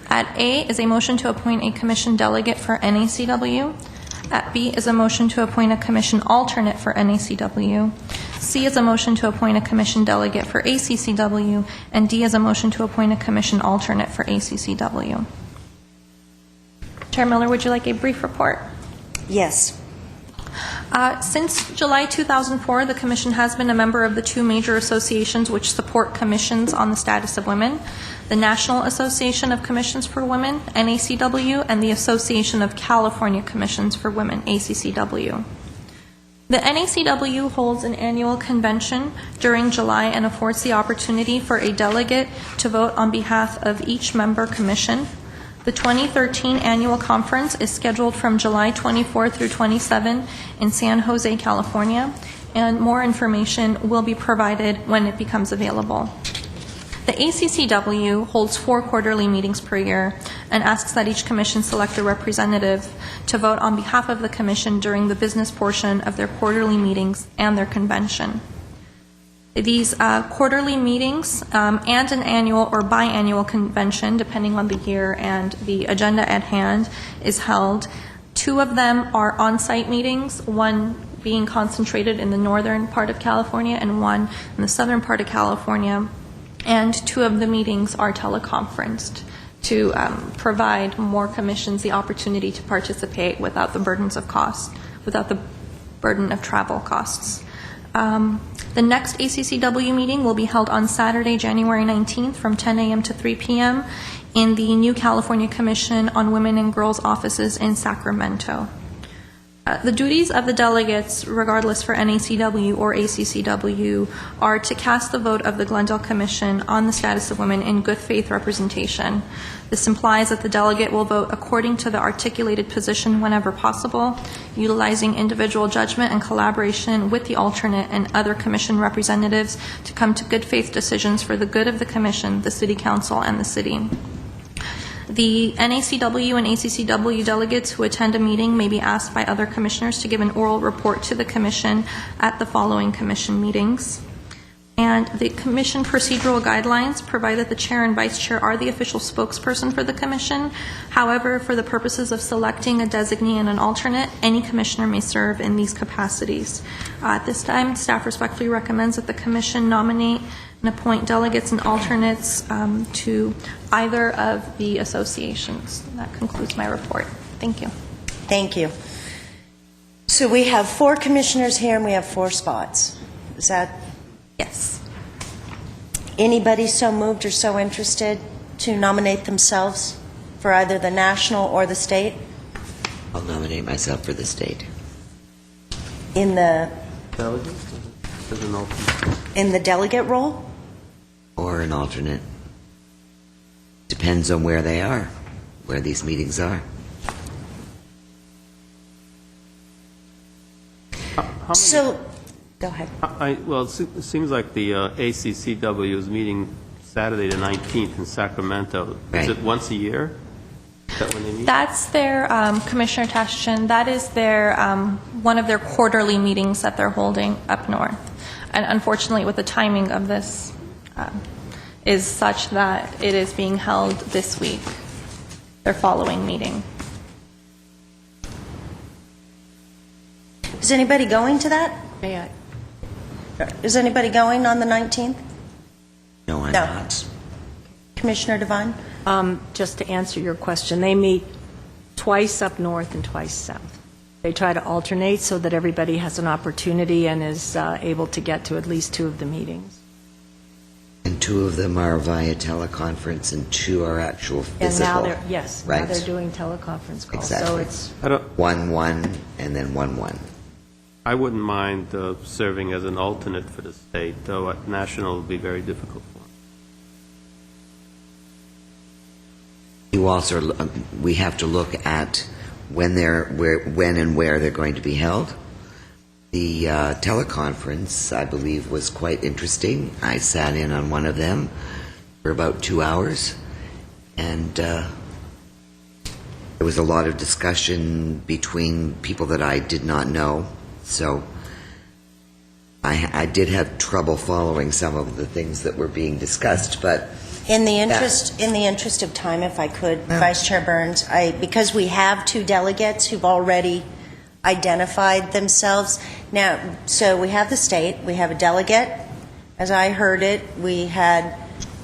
At A is a motion to appoint a commission delegate for NACW. At B is a motion to appoint a commission alternate for NACW. C is a motion to appoint a commission delegate for ACCW, and D is a motion to appoint a commission alternate for ACCW. Chair Miller, would you like a brief report? Yes. Since July 2004, the Commission has been a member of the 2 major associations which support commissions on the status of women, the National Association of Commissions for Women, NACW, and the Association of California Commissions for Women, ACCW. The NACW holds an annual convention during July and affords the opportunity for a delegate to vote on behalf of each member commission. The 2013 annual conference is scheduled from July 24 through 27 in San Jose, California, and more information will be provided when it becomes available. The ACCW holds 4 quarterly meetings per year and asks that each commission select a representative to vote on behalf of the commission during the business portion of their quarterly meetings and their convention. These quarterly meetings and an annual or biannual convention, depending on the year and the agenda at hand, is held. 2 of them are on-site meetings, one being concentrated in the northern part of California and one in the southern part of California. And 2 of the meetings are teleconferenced to provide more commissions the opportunity to participate without the burdens of cost, without the burden of travel costs. The next ACCW meeting will be held on Saturday, January 19th from 10 a.m. to 3 p.m. in the New California Commission on Women and Girls offices in Sacramento. The duties of the delegates, regardless for NACW or ACCW, are to cast the vote of the Glendale Commission on the status of women in good faith representation. This implies that the delegate will vote according to the articulated position whenever possible, utilizing individual judgment and collaboration with the alternate and other commission representatives to come to good faith decisions for the good of the commission, the city council, and the city. The NACW and ACCW delegates who attend a meeting may be asked by other commissioners to give an oral report to the commission at the following commission meetings. And the commission procedural guidelines provide that the chair and vice chair are the official spokesperson for the commission. However, for the purposes of selecting a designee and an alternate, any commissioner may serve in these capacities. At this time, staff respectfully recommends that the commission nominate and appoint delegates and alternates to either of the associations. That concludes my report. Thank you. Thank you. So we have 4 commissioners here and we have 4 spots. Is that? Yes. Anybody so moved or so interested to nominate themselves for either the national or the state? I'll nominate myself for the state. In the Delegate? As an alternate. delegate role? Or an alternate. Depends on where they are, where these meetings are. How many- So, go ahead. Well, it seems like the ACCW is meeting Saturday the 19th in Sacramento. Right. Is it once a year? Is that when they meet? That's their, Commissioner Tashin, that is their, one of their quarterly meetings that they're holding up north. And unfortunately, with the timing of this, is such that it is being held this week, their following meeting. Is anybody going to that? May I? Is anybody going on the 19th? No, I'm No. not. Commissioner Devine? Just to answer your question, they meet twice up north and twice south. They try to alternate so that everybody has an opportunity and is able to get to at least 2 of the meetings. And 2 of them are via teleconference and 2 are actual And physical. now they're, yes, now Right. they're doing teleconference calls. So Exactly. it's, I don't, 1-1 and then 1-1. I wouldn't mind serving as an alternate for the state, though at national would be very difficult for me. You also, we have to look at when and where they're going to be held. The teleconference, I believe, was quite interesting. I sat in on one of them for about 2 hours, and there was a lot of discussion between people that I did not know. So I did have trouble following some of the things that were being discussed, but In the interest of time, if I could, Vice Chair Burns, because we have 2 delegates who've already identified themselves. Now, so we have the state, we have a delegate. As I heard it, we had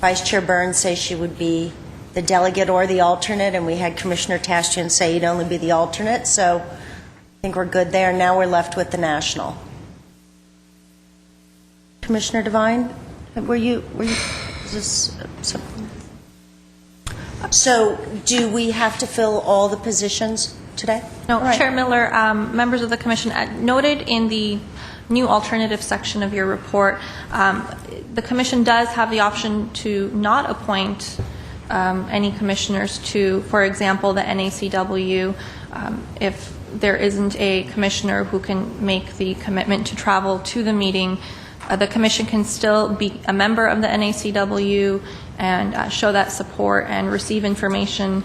Vice Chair Burns say she would be the delegate or the alternate, and we had Commissioner Tashian say he'd only be the alternate. So I think we're good there. Now we're left with the national. Commissioner Devine, were you? Is this something? So, do we have to fill all the positions today? No, All right. Chair Miller, members of the commission, noted in the new alternative section of your report, the commission does have the option to not appoint any commissioners to, for example, the NACW, if there isn't a commissioner who can make the commitment to travel to the meeting. The commission can still be a member of the NACW and show that support and receive information,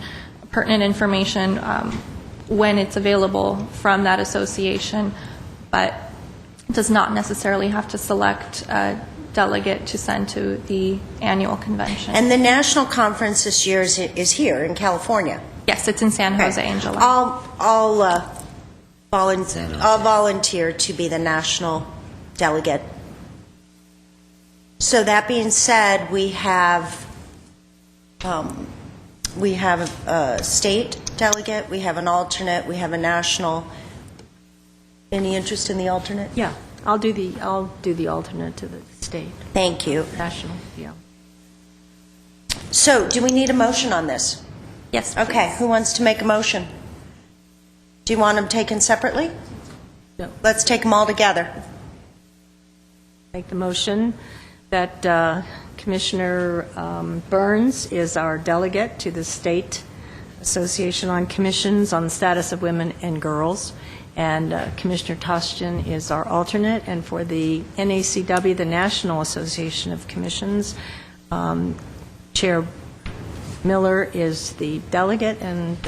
pertinent information, when it's available from that association, but does not necessarily have to select a delegate to send to the annual convention. And the national conference this year is here in California. Yes, it's in San Jose in July. I'll volunteer to be the national delegate. So that being said, we have a state delegate, we have an alternate, we have a national. Any interest in the alternate? yeah, I'll do the alternate to the state, Thank you. national, yeah. So, do we need a motion on this? Yes, Okay, please. who wants to make a motion? Do you want them taken separately? No. Let's take them all together. Make the motion that Commissioner Burns is our delegate to the State Association on Commissions on the Status of Women and Girls, and Commissioner Tostian is our alternate, and for the NACW, the National Association of Commissions, Chair Miller is the delegate, and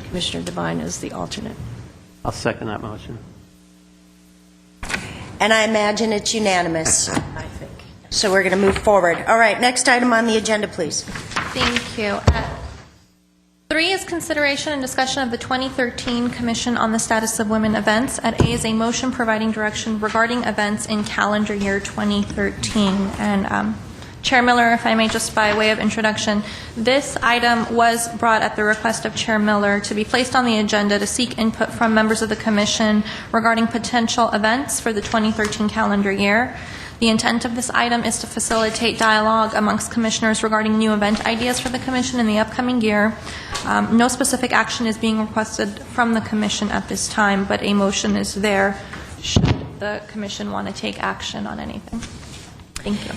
Commissioner Devine is the alternate. I'll second that motion. And I imagine it's unanimous. I think. So we're going to move forward. All right, next item on the agenda, please. Thank you. 3 is consideration and discussion of the 2013 Commission on the Status of Women events. At A is a motion providing direction regarding events in calendar year 2013. And Chair Miller, if I may, just by way of introduction, this item was brought at the request of Chair Miller to be placed on the agenda to seek input from members of the Commission regarding potential events for the 2013 calendar year. The intent of this item is to facilitate dialogue amongst commissioners regarding new event ideas for the Commission in the upcoming year. No specific action is being requested from the Commission at this time, but a motion is there should the Commission want to take action on anything. Thank you.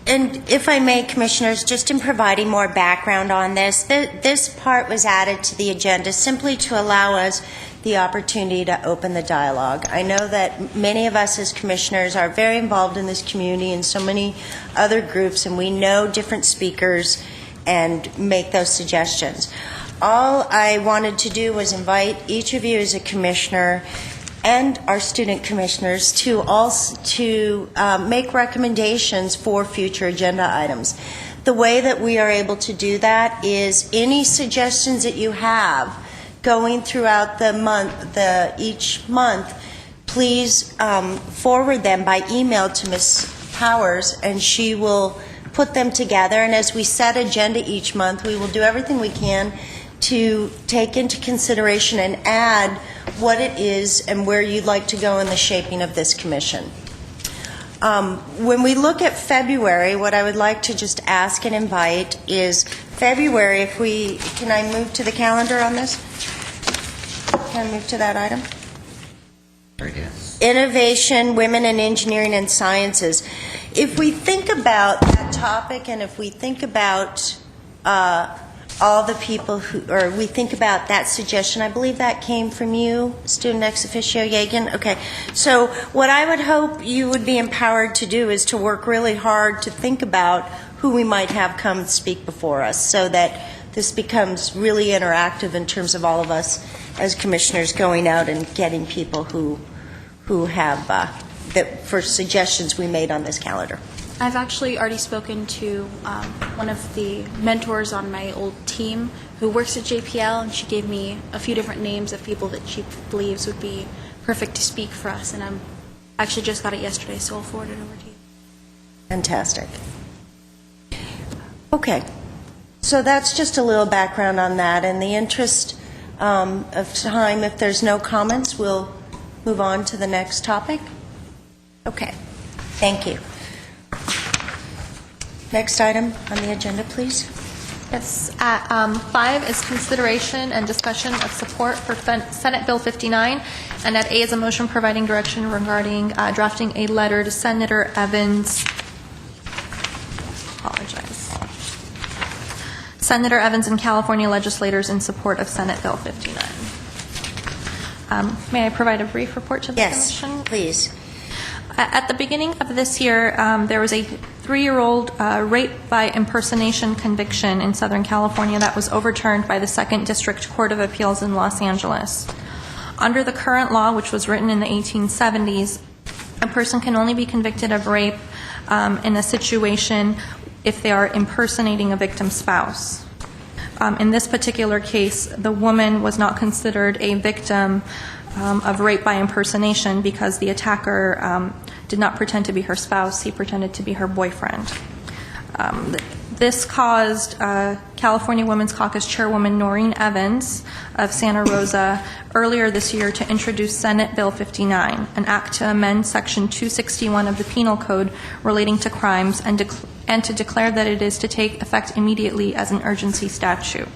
And if I may, Commissioners, just in providing more background on this, this part was added to the agenda simply to allow us the opportunity to open the dialogue. I know that many of us as Commissioners are very involved in this community and so many other groups, and we know different speakers and make those suggestions. All I wanted to do was invite each of you as a Commissioner and our student commissioners to make recommendations for future agenda items. The way that we are able to do that is any suggestions that you have going throughout the month, each month, please forward them by email to Ms. Powers, and she will put them together. And as we set agenda each month, we will do everything we can to take into consideration and add what it is and where you'd like to go in the shaping of this commission. When we look at February, what I would like to just ask and invite is February, can I move to the calendar on this? Can I move to that item? Yes. Innovation, women in engineering and sciences. If we think about that topic and if we think about all the people or we think about that suggestion, I believe that came from you, Student Ex Officio Yegan. Okay. So what I would hope you would be empowered to do is to work really hard to think about who we might have come speak before us so that this becomes really interactive in terms of all of us as commissioners going out and getting people who have for suggestions we made on this calendar. I've actually already spoken to one of the mentors on my old team who works at JPL, and she gave me a few different names of people that she believes would be perfect to speak for us, and I'm actually just got it yesterday, so I'll forward it over to you. Fantastic. Okay. So that's just a little background on that. In the interest of time, if there's no comments, we'll move on to the next topic. Okay. Thank you. Next item on the agenda, please. Yes. At 5 is consideration and discussion of support for Senate Bill 59, and at A is a motion providing direction regarding drafting a letter to Senator Evans. Senator Evans and California legislators in support of Senate Bill 59. May I provide a brief report to the Commission? Yes, please. At the beginning of this year, there was a 3-year-old rape by impersonation conviction in Southern California that was overturned by the 2nd District Court of Appeals in Los Angeles. Under the current law, which was written in the 1870s, a person can only be convicted of rape in a situation if they are impersonating a victim's spouse. In this particular case, the woman was not considered a victim of rape by impersonation because the attacker did not pretend to be her spouse. He pretended to be her boyfriend. This caused California Women's Caucus Chairwoman Noreen Evans of Santa Rosa earlier this year to introduce Senate Bill 59, an act to amend Section 261 of the Penal Code relating to crimes and to declare that it is to take effect immediately as an urgency statute.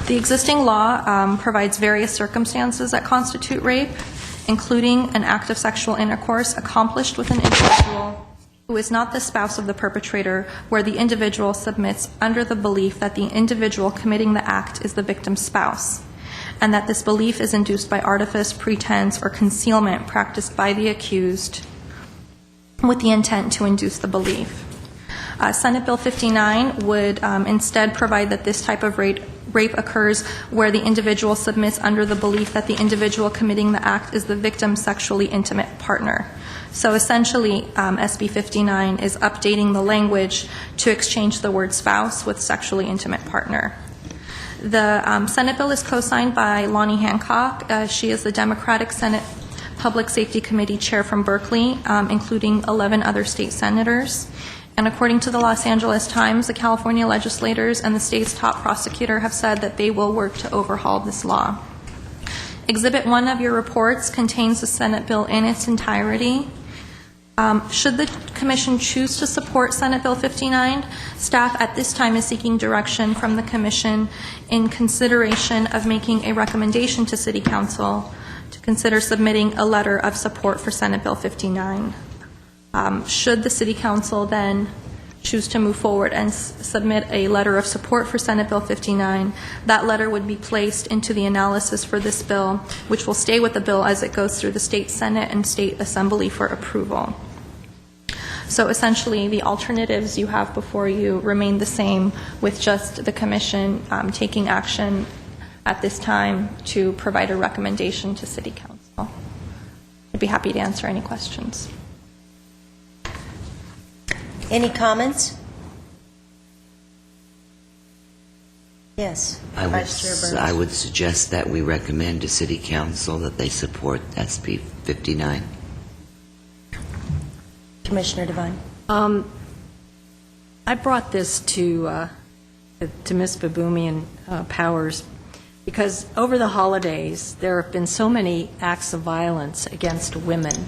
The existing law provides various circumstances that constitute rape, including an act of sexual intercourse accomplished with an individual who is not the spouse of the perpetrator, where the individual submits under the belief that the individual committing the act is the victim's spouse. and that this belief is induced by artifice, pretense, or concealment practiced by the accused with the intent to induce the belief. Senate Bill 59 would instead provide that this type of rape occurs where the individual submits under the belief that the individual committing the act is the victim's sexually intimate partner. So essentially, SB 59 is updating the language to exchange the word spouse with sexually intimate partner. The Senate bill is co-signed by Lonnie Hancock. She is the Democratic Senate Public Safety Committee chair from Berkeley, including 11 other state senators. And according to the Los Angeles Times, the California legislators and the state's top prosecutor have said that they will work to overhaul this law. Exhibit 1 of your reports contains the Senate bill in its entirety. Should the Commission choose to support Senate Bill 59, staff at this time is seeking direction from the Commission in consideration of making a recommendation to City Council to consider submitting a letter of support for Senate Bill 59. Should the City Council then choose to move forward and submit a letter of support for Senate Bill 59, that letter would be placed into the analysis for this bill, which will stay with the bill as it goes through the State Senate and State Assembly for approval. So essentially, the alternatives you have before you remain the same, with just the Commission taking action at this time to provide a recommendation to City Council. I'd be happy to answer any questions. Any comments? Yes, Vice Chair Burns. I would suggest that we recommend to City Council that they support SB 59. Commissioner Devine. I brought this to Ms. Baboumian Powers because over the holidays there have been so many acts of violence against women.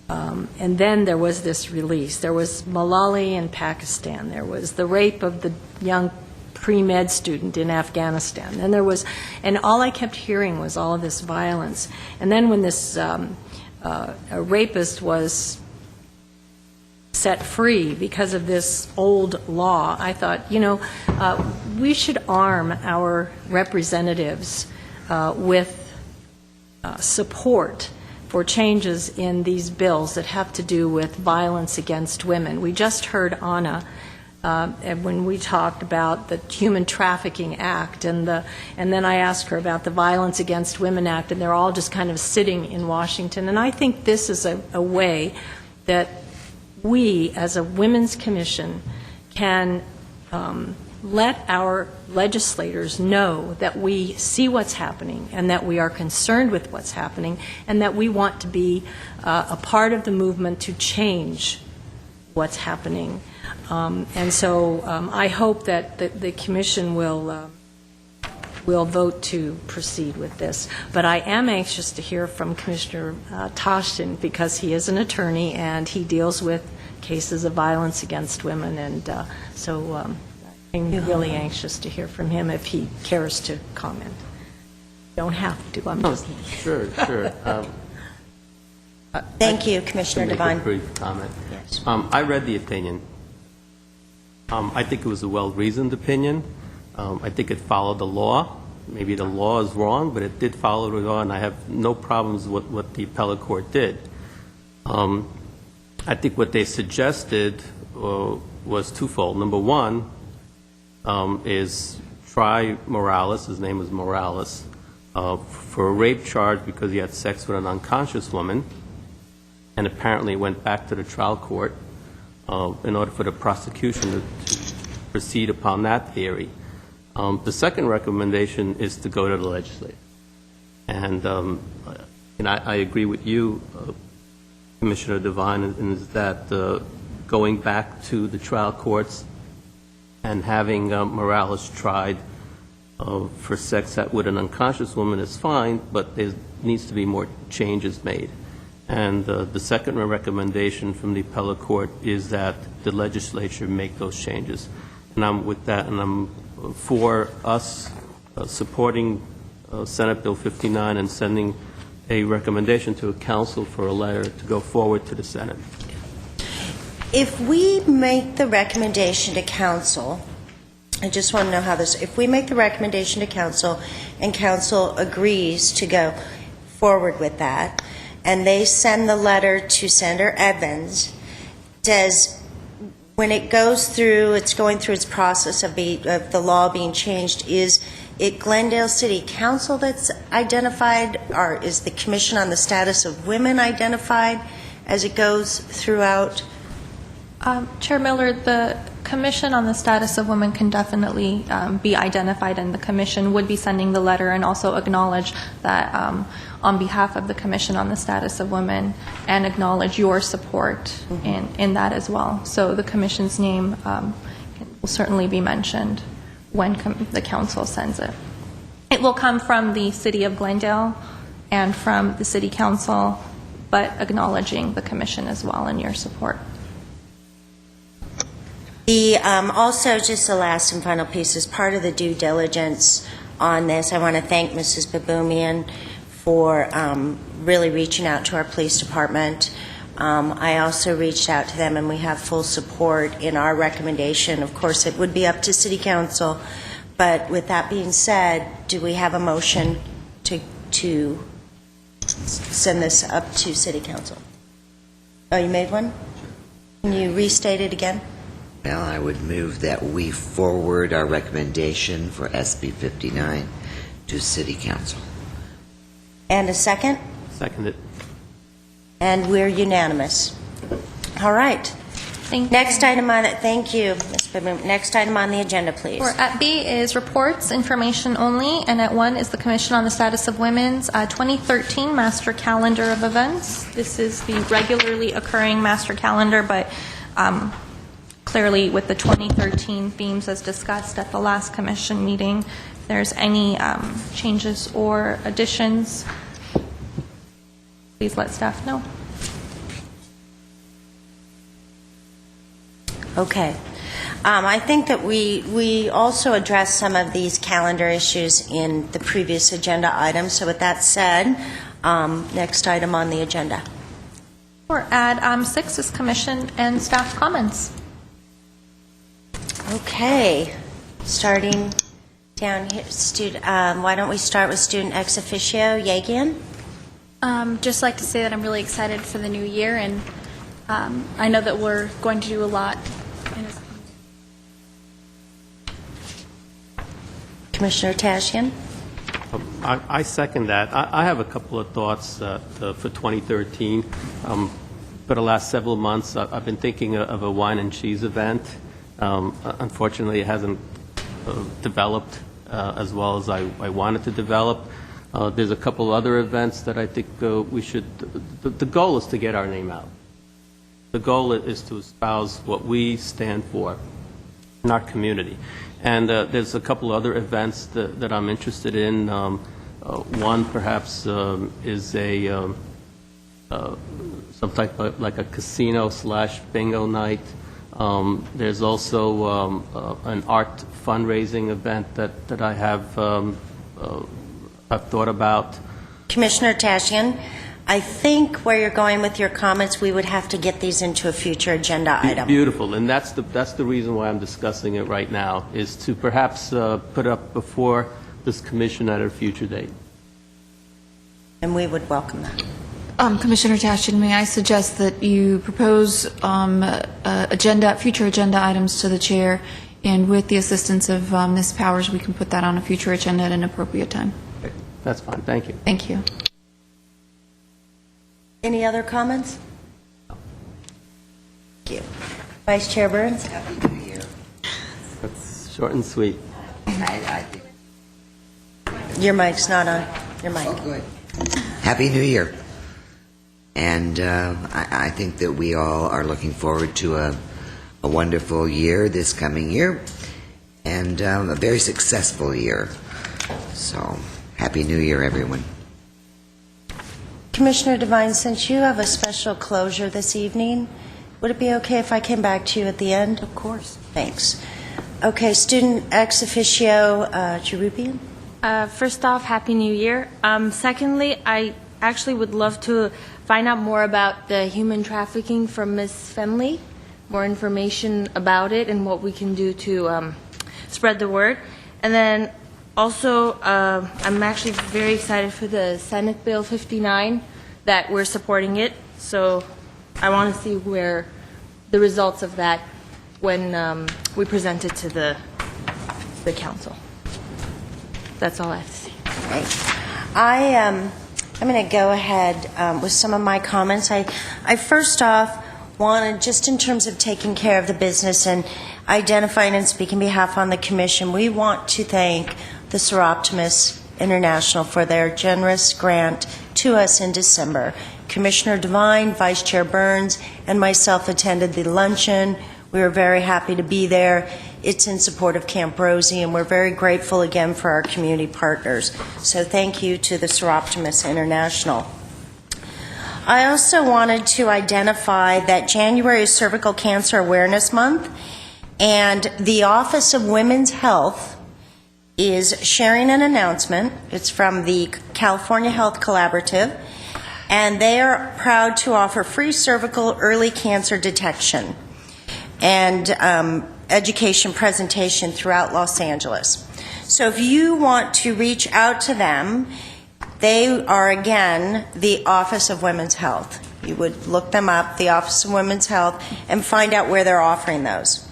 And then there was this release. There was Malali in Pakistan. There was the rape of the young pre-med student in Afghanistan. And there was, and all I kept hearing was all of this violence. And then when this a rapist was set free because of this old law, I thought, we should arm our representatives with support for changes in these bills that have to do with violence against women. We just heard Anna when we talked about the Human Trafficking Act, and then I asked her about the Violence Against Women Act, and they're all just kind of sitting in Washington. And I think this is a way that we, as a Women's Commission, can let our legislators know that we see what's happening and that we are concerned with what's happening and that we want to be a part of the movement to change what's happening. And so I hope that the Commission will vote to proceed with this. But I am anxious to hear from Commissioner Toshton because he is an attorney and he deals with cases of violence against women, and so I'm really anxious to hear from him if he cares to comment. Don't have to. I'm just Sure. Thank you, Commissioner Devine. A brief comment. Yes. I read the opinion. I think it was a well-reasoned opinion. I think it followed the law. Maybe the law is wrong, but it did follow the law, and I have no problems with what the appellate court did. I think what they suggested was twofold. Number one is try Morales, his name is Morales, for a rape charge because he had sex with an unconscious woman, and apparently went back to the trial court in order for the prosecution to proceed upon that theory. The second recommendation is to go to the legislature. And I agree with you, Commissioner Devine, is that going back to the trial courts and having Morales tried for sex with an unconscious woman is fine, but there needs to be more changes made. And the second recommendation from the appellate court is that the legislature make those changes. And I'm with that, and I'm for us supporting Senate Bill 59 and sending a recommendation to a council for a letter to go forward to the Senate. If we make the recommendation to council I just want to know how this, if we make the recommendation to council and council agrees to go forward with that, and they send the letter to Senator Evans, when it goes through, it's going through its process of the law being changed, is it Glendale City Council that's identified, or is the Commission on the Status of Women identified as it goes throughout? Chair Miller, the Commission on the Status of Women can definitely be identified, and the Commission would be sending the letter and also acknowledge that on behalf of the Commission on the Status of Women, and acknowledge your support in that as well. So the Commission's name will certainly be mentioned when the Council sends it. It will come from the City of Glendale and from the City Council, but acknowledging the Commission as well and your support. Also, just the last and final piece, as part of the due diligence on this, I want to thank Mrs. Baboumian for really reaching out to our police department. I also reached out to them, and we have full support in our recommendation. Of course, it would be up to City Council, but with that being said, do we have a motion to send this up to City Council? Oh, you made one? Can you restate it again? Well, I would move that we forward our recommendation for SB 59 to City Council. And a second? Seconded. And we're unanimous. All right. Thank you. Next item on it. Thank you, Ms. Baboumian. Next item on the agenda, please. At B is reports, information only, and at 1 is the Commission on the Status of Women's 2013 Master Calendar of Events. This is the regularly occurring master calendar, but clearly with the 2013 themes as discussed at the last Commission meeting, if there's any changes or additions, please let staff know. Okay. I think that we also addressed some of these calendar issues in the previous agenda items. So with that said, next item on the agenda. Or at 6 is Commission and staff comments. Okay. Starting down here, why don't we start with student ex officio, Yegian? Just like to say that I'm really excited for the new year, and I know that we're going to do a lot. Commissioner Tashian? I second that. I have a couple of thoughts for 2013. For the last several months, I've been thinking of a wine and cheese event. Unfortunately, it hasn't developed as well as I wanted to develop. There's a couple other events that I think we should. The goal is to get our name out. The goal is to espouse what we stand for in our community. And there's a couple other events that I'm interested in. One perhaps is some type of like a casino/bingo night. There's also an art fundraising event that I have I've thought about. Commissioner Tashian, I think where you're going with your comments, we would have to get these into a future agenda item. Beautiful, and that's the reason why I'm discussing it right now, is to perhaps put up before this commission at a future date. And we would welcome that. Commissioner Tashian, may I suggest that you propose future agenda items to the chair, and with the assistance of Ms. Powers, we can put that on a future agenda at an appropriate time. Okay, that's fine. Thank you. Thank you. Any other comments? Thank you. Vice Chair Burns? Happy New Year. That's short and sweet. I think. Your mic's not on. Your mic. Oh, good. Happy New Year. And I think that we all are looking forward to a wonderful year this coming year, and a very successful year. So, Happy New Year, everyone. Commissioner Devine, since you have a special closure this evening, would it be okay if I came back to you at the end? Of course. Thanks. Okay, student ex officio, Jerubian? First off, Happy New Year. Secondly, I actually would love to find out more about the human trafficking from Ms. Fenley, more information about it and what we can do to spread the word. And then also, I'm actually very excited for the Senate Bill 59 that we're supporting it. So I want to see where the results of that when we present it to the council. That's all I have to say. Great. I'm going to go ahead with some of my comments. I first off wanted, just in terms of taking care of the business and identifying and speaking behalf on the commission, we want to thank the Seroptimus International for their generous grant to us in December. Commissioner Devine, Vice Chair Burns, and myself attended the luncheon. We were very happy to be there. It's in support of Camp Rosie, and we're very grateful again for our community partners. So thank you to the Seroptimus International. I also wanted to identify that January is Cervical Cancer Awareness Month, and the Office of Women's Health is sharing an announcement. It's from the California Health Collaborative, and they are proud to offer free cervical early cancer detection and education presentation throughout Los Angeles. So if you want to reach out to them, they are, again, the Office of Women's Health. You would look them up, the Office of Women's Health, and find out where they're offering those.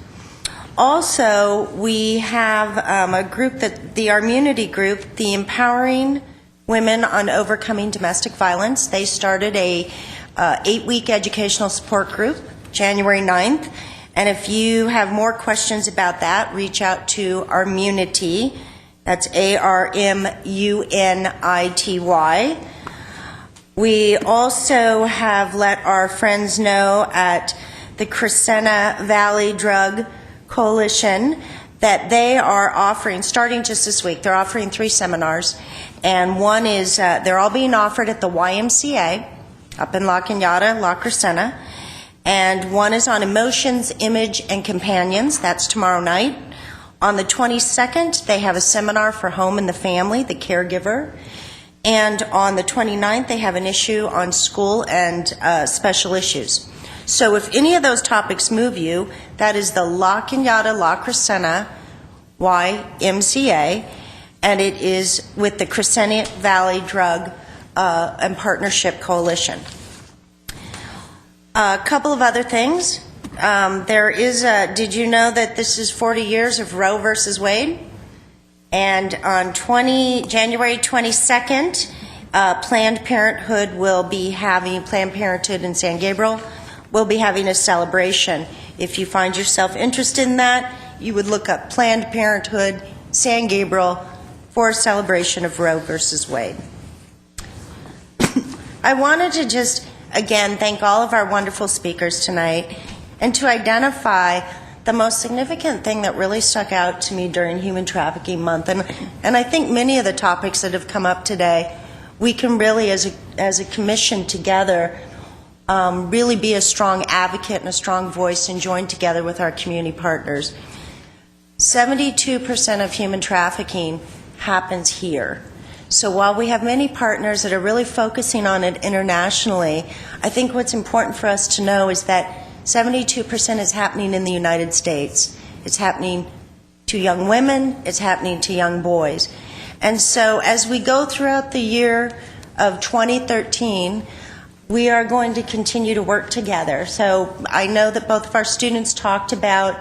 Also, we have a group, the Immunity Group, the Empowering Women on Overcoming Domestic Violence. They started a 8-week educational support group, January 9th. And if you have more questions about that, reach out to Armunity. That's ARMUNITY. We also have let our friends know at the Crescenta Valley Drug Coalition that they are offering, starting just this week, they're offering 3 seminars. And one is, they're all being offered at the YMCA up in La Cañada, La Crescenta. And one is on emotions, image, and companions. That's tomorrow night. On the 22nd, they have a seminar for home and the family, the caregiver. And on the 29th, they have an issue on school and special issues. So if any of those topics move you, that is the La Cañada, La Crescenta YMCA, and it is with the Crescenta Valley Drug and Partnership Coalition. A couple of other things. There is did you know that this is 40 years of Roe versus Wade? And on January 22nd, Planned Parenthood will be having, Planned Parenthood in San Gabriel will be having a celebration. If you find yourself interested in that, you would look up Planned Parenthood San Gabriel for a celebration of Roe versus Wade. I wanted to just again thank all of our wonderful speakers tonight and to identify the most significant thing that really stuck out to me during Human Trafficking Month. And I think many of the topics that have come up today, we can really, as a commission together, really be a strong advocate and a strong voice and join together with our community partners. 72% of human trafficking happens here. So while we have many partners that are really focusing on it internationally, I think what's important for us to know is that 72% is happening in the United States. It's happening to young women, it's happening to young boys. And so as we go throughout the year of 2013, we are going to continue to work together. So I know that both of our students talked about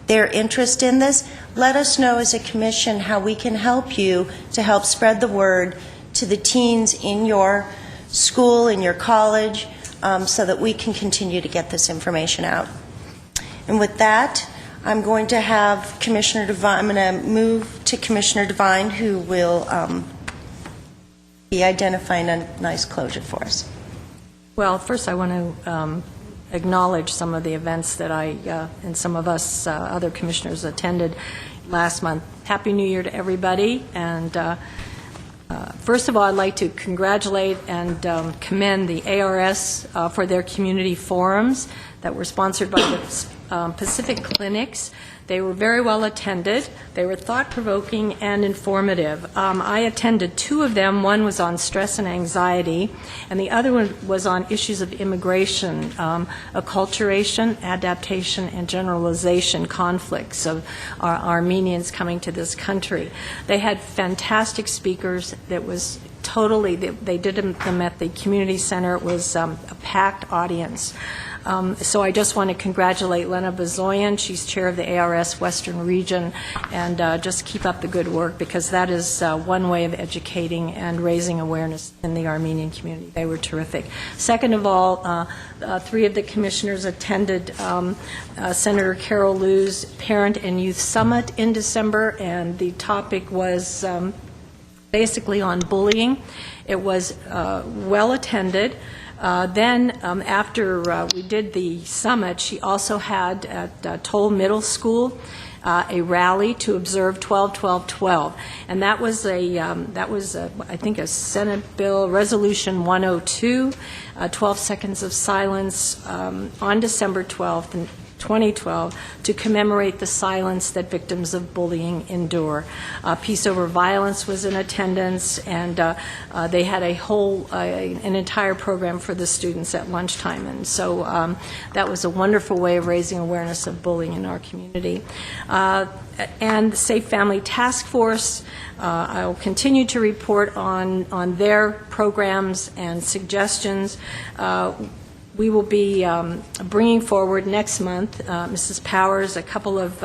their interest in this. Let us know as a commission how we can help you to help spread the word to the teens in your school, in your college, so that we can continue to get this information out. And with that, I'm going to have Commissioner Devine, I'm going to move to Commissioner Devine, who will be identifying a nice closure for us. Well, first I want to acknowledge some of the events that I and some of us other commissioners attended last month. Happy New Year to everybody. And first of all, I'd like to congratulate and commend the ARS for their community forums that were sponsored by the Pacific Clinics. They were very well attended. They were thought-provoking and informative. I attended 2 of them. One was on stress and anxiety, and the other one was on issues of immigration, acculturation, adaptation, and generalization conflicts of Armenians coming to this country. They had fantastic speakers. That was totally, they did them at the community center. It was a packed audience. So I just want to congratulate Lena Bazoyan. She's chair of the ARS Western Region, and just keep up the good work, because that is one way of educating and raising awareness in the Armenian community. They were terrific. Second of all, 3 of the commissioners attended Senator Carol Liu's Parent and Youth Summit in December, and the topic was basically on bullying. It was well attended. Then, after we did the summit, she also had at Toll Middle School a rally to observe 12-12-12, and that was I think a Senate bill, Resolution 102, 12 seconds of silence on December 12th, 2012, to commemorate the silence that victims of bullying endure. Peace Over Violence was in attendance, and they had an entire program for the students at lunchtime, and so that was a wonderful way of raising awareness of bullying in our community. And the Safe Family Task Force, I will continue to report on their programs and suggestions. We will be bringing forward next month, Mrs. Powers, a couple of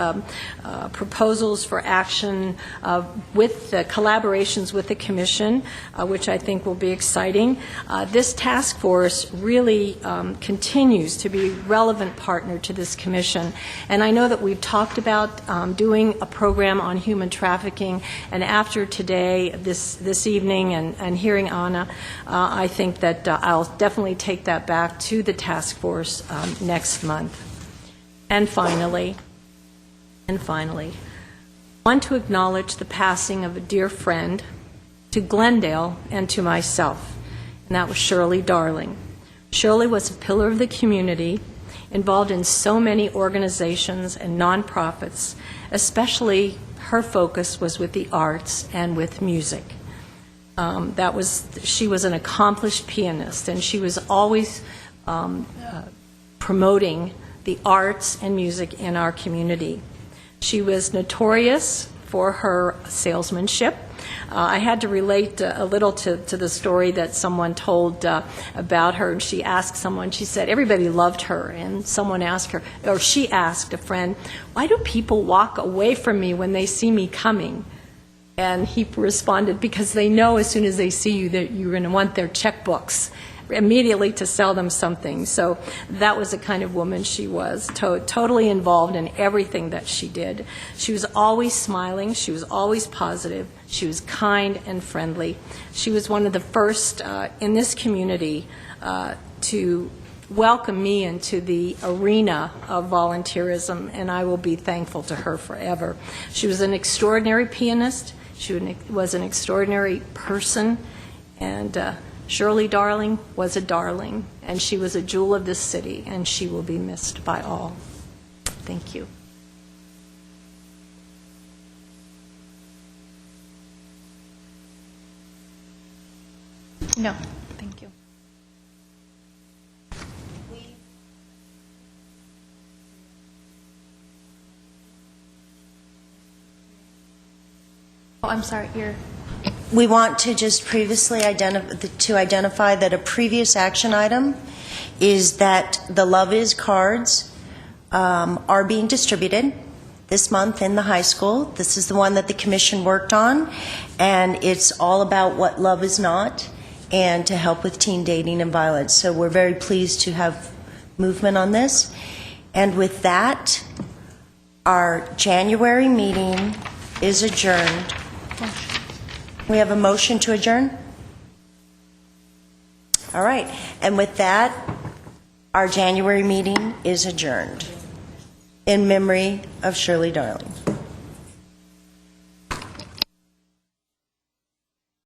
proposals for action with collaborations with the Commission, which I think will be exciting. This task force really continues to be a relevant partner to this Commission, and I know that we've talked about doing a program on human trafficking, and after today, this evening, and hearing Anna, I think that I'll definitely take that back to the task force next month. And finally, I want to acknowledge the passing of a dear friend to Glendale and to myself, and that was Shirley Darling. Shirley was a pillar of the community, involved in so many organizations and nonprofits, especially her focus was with the arts and with music. She was an accomplished pianist, and she was always promoting the arts and music in our community. She was notorious for her salesmanship. I had to relate a little to the story that someone told about her. She asked someone, she said everybody loved her, and someone asked her, or she asked a friend, why do people walk away from me when they see me coming? And he responded, because they know as soon as they see you that you're going to want their checkbooks immediately to sell them something. So that was the kind of woman she was, totally involved in everything that she did. She was always smiling. She was always positive. She was kind and friendly. She was one of the first in this community to welcome me into the arena of volunteerism, and I will be thankful to her forever. She was an extraordinary pianist. She was an extraordinary person, and Shirley Darling was a darling, and she was a jewel of this city, and she will be missed by all. Thank you. No, thank you. Oh, I'm sorry, We want to just previously identify that a previous action item is that the Love Is cards are being distributed this month in the high school. This is the one that the commission worked on, and it's all about what love is not and to help with teen dating and violence. So we're very pleased to have movement on this. And with that, our January meeting is adjourned. We have a motion to adjourn? All right. And with that, our January meeting is adjourned in memory of Shirley Darling.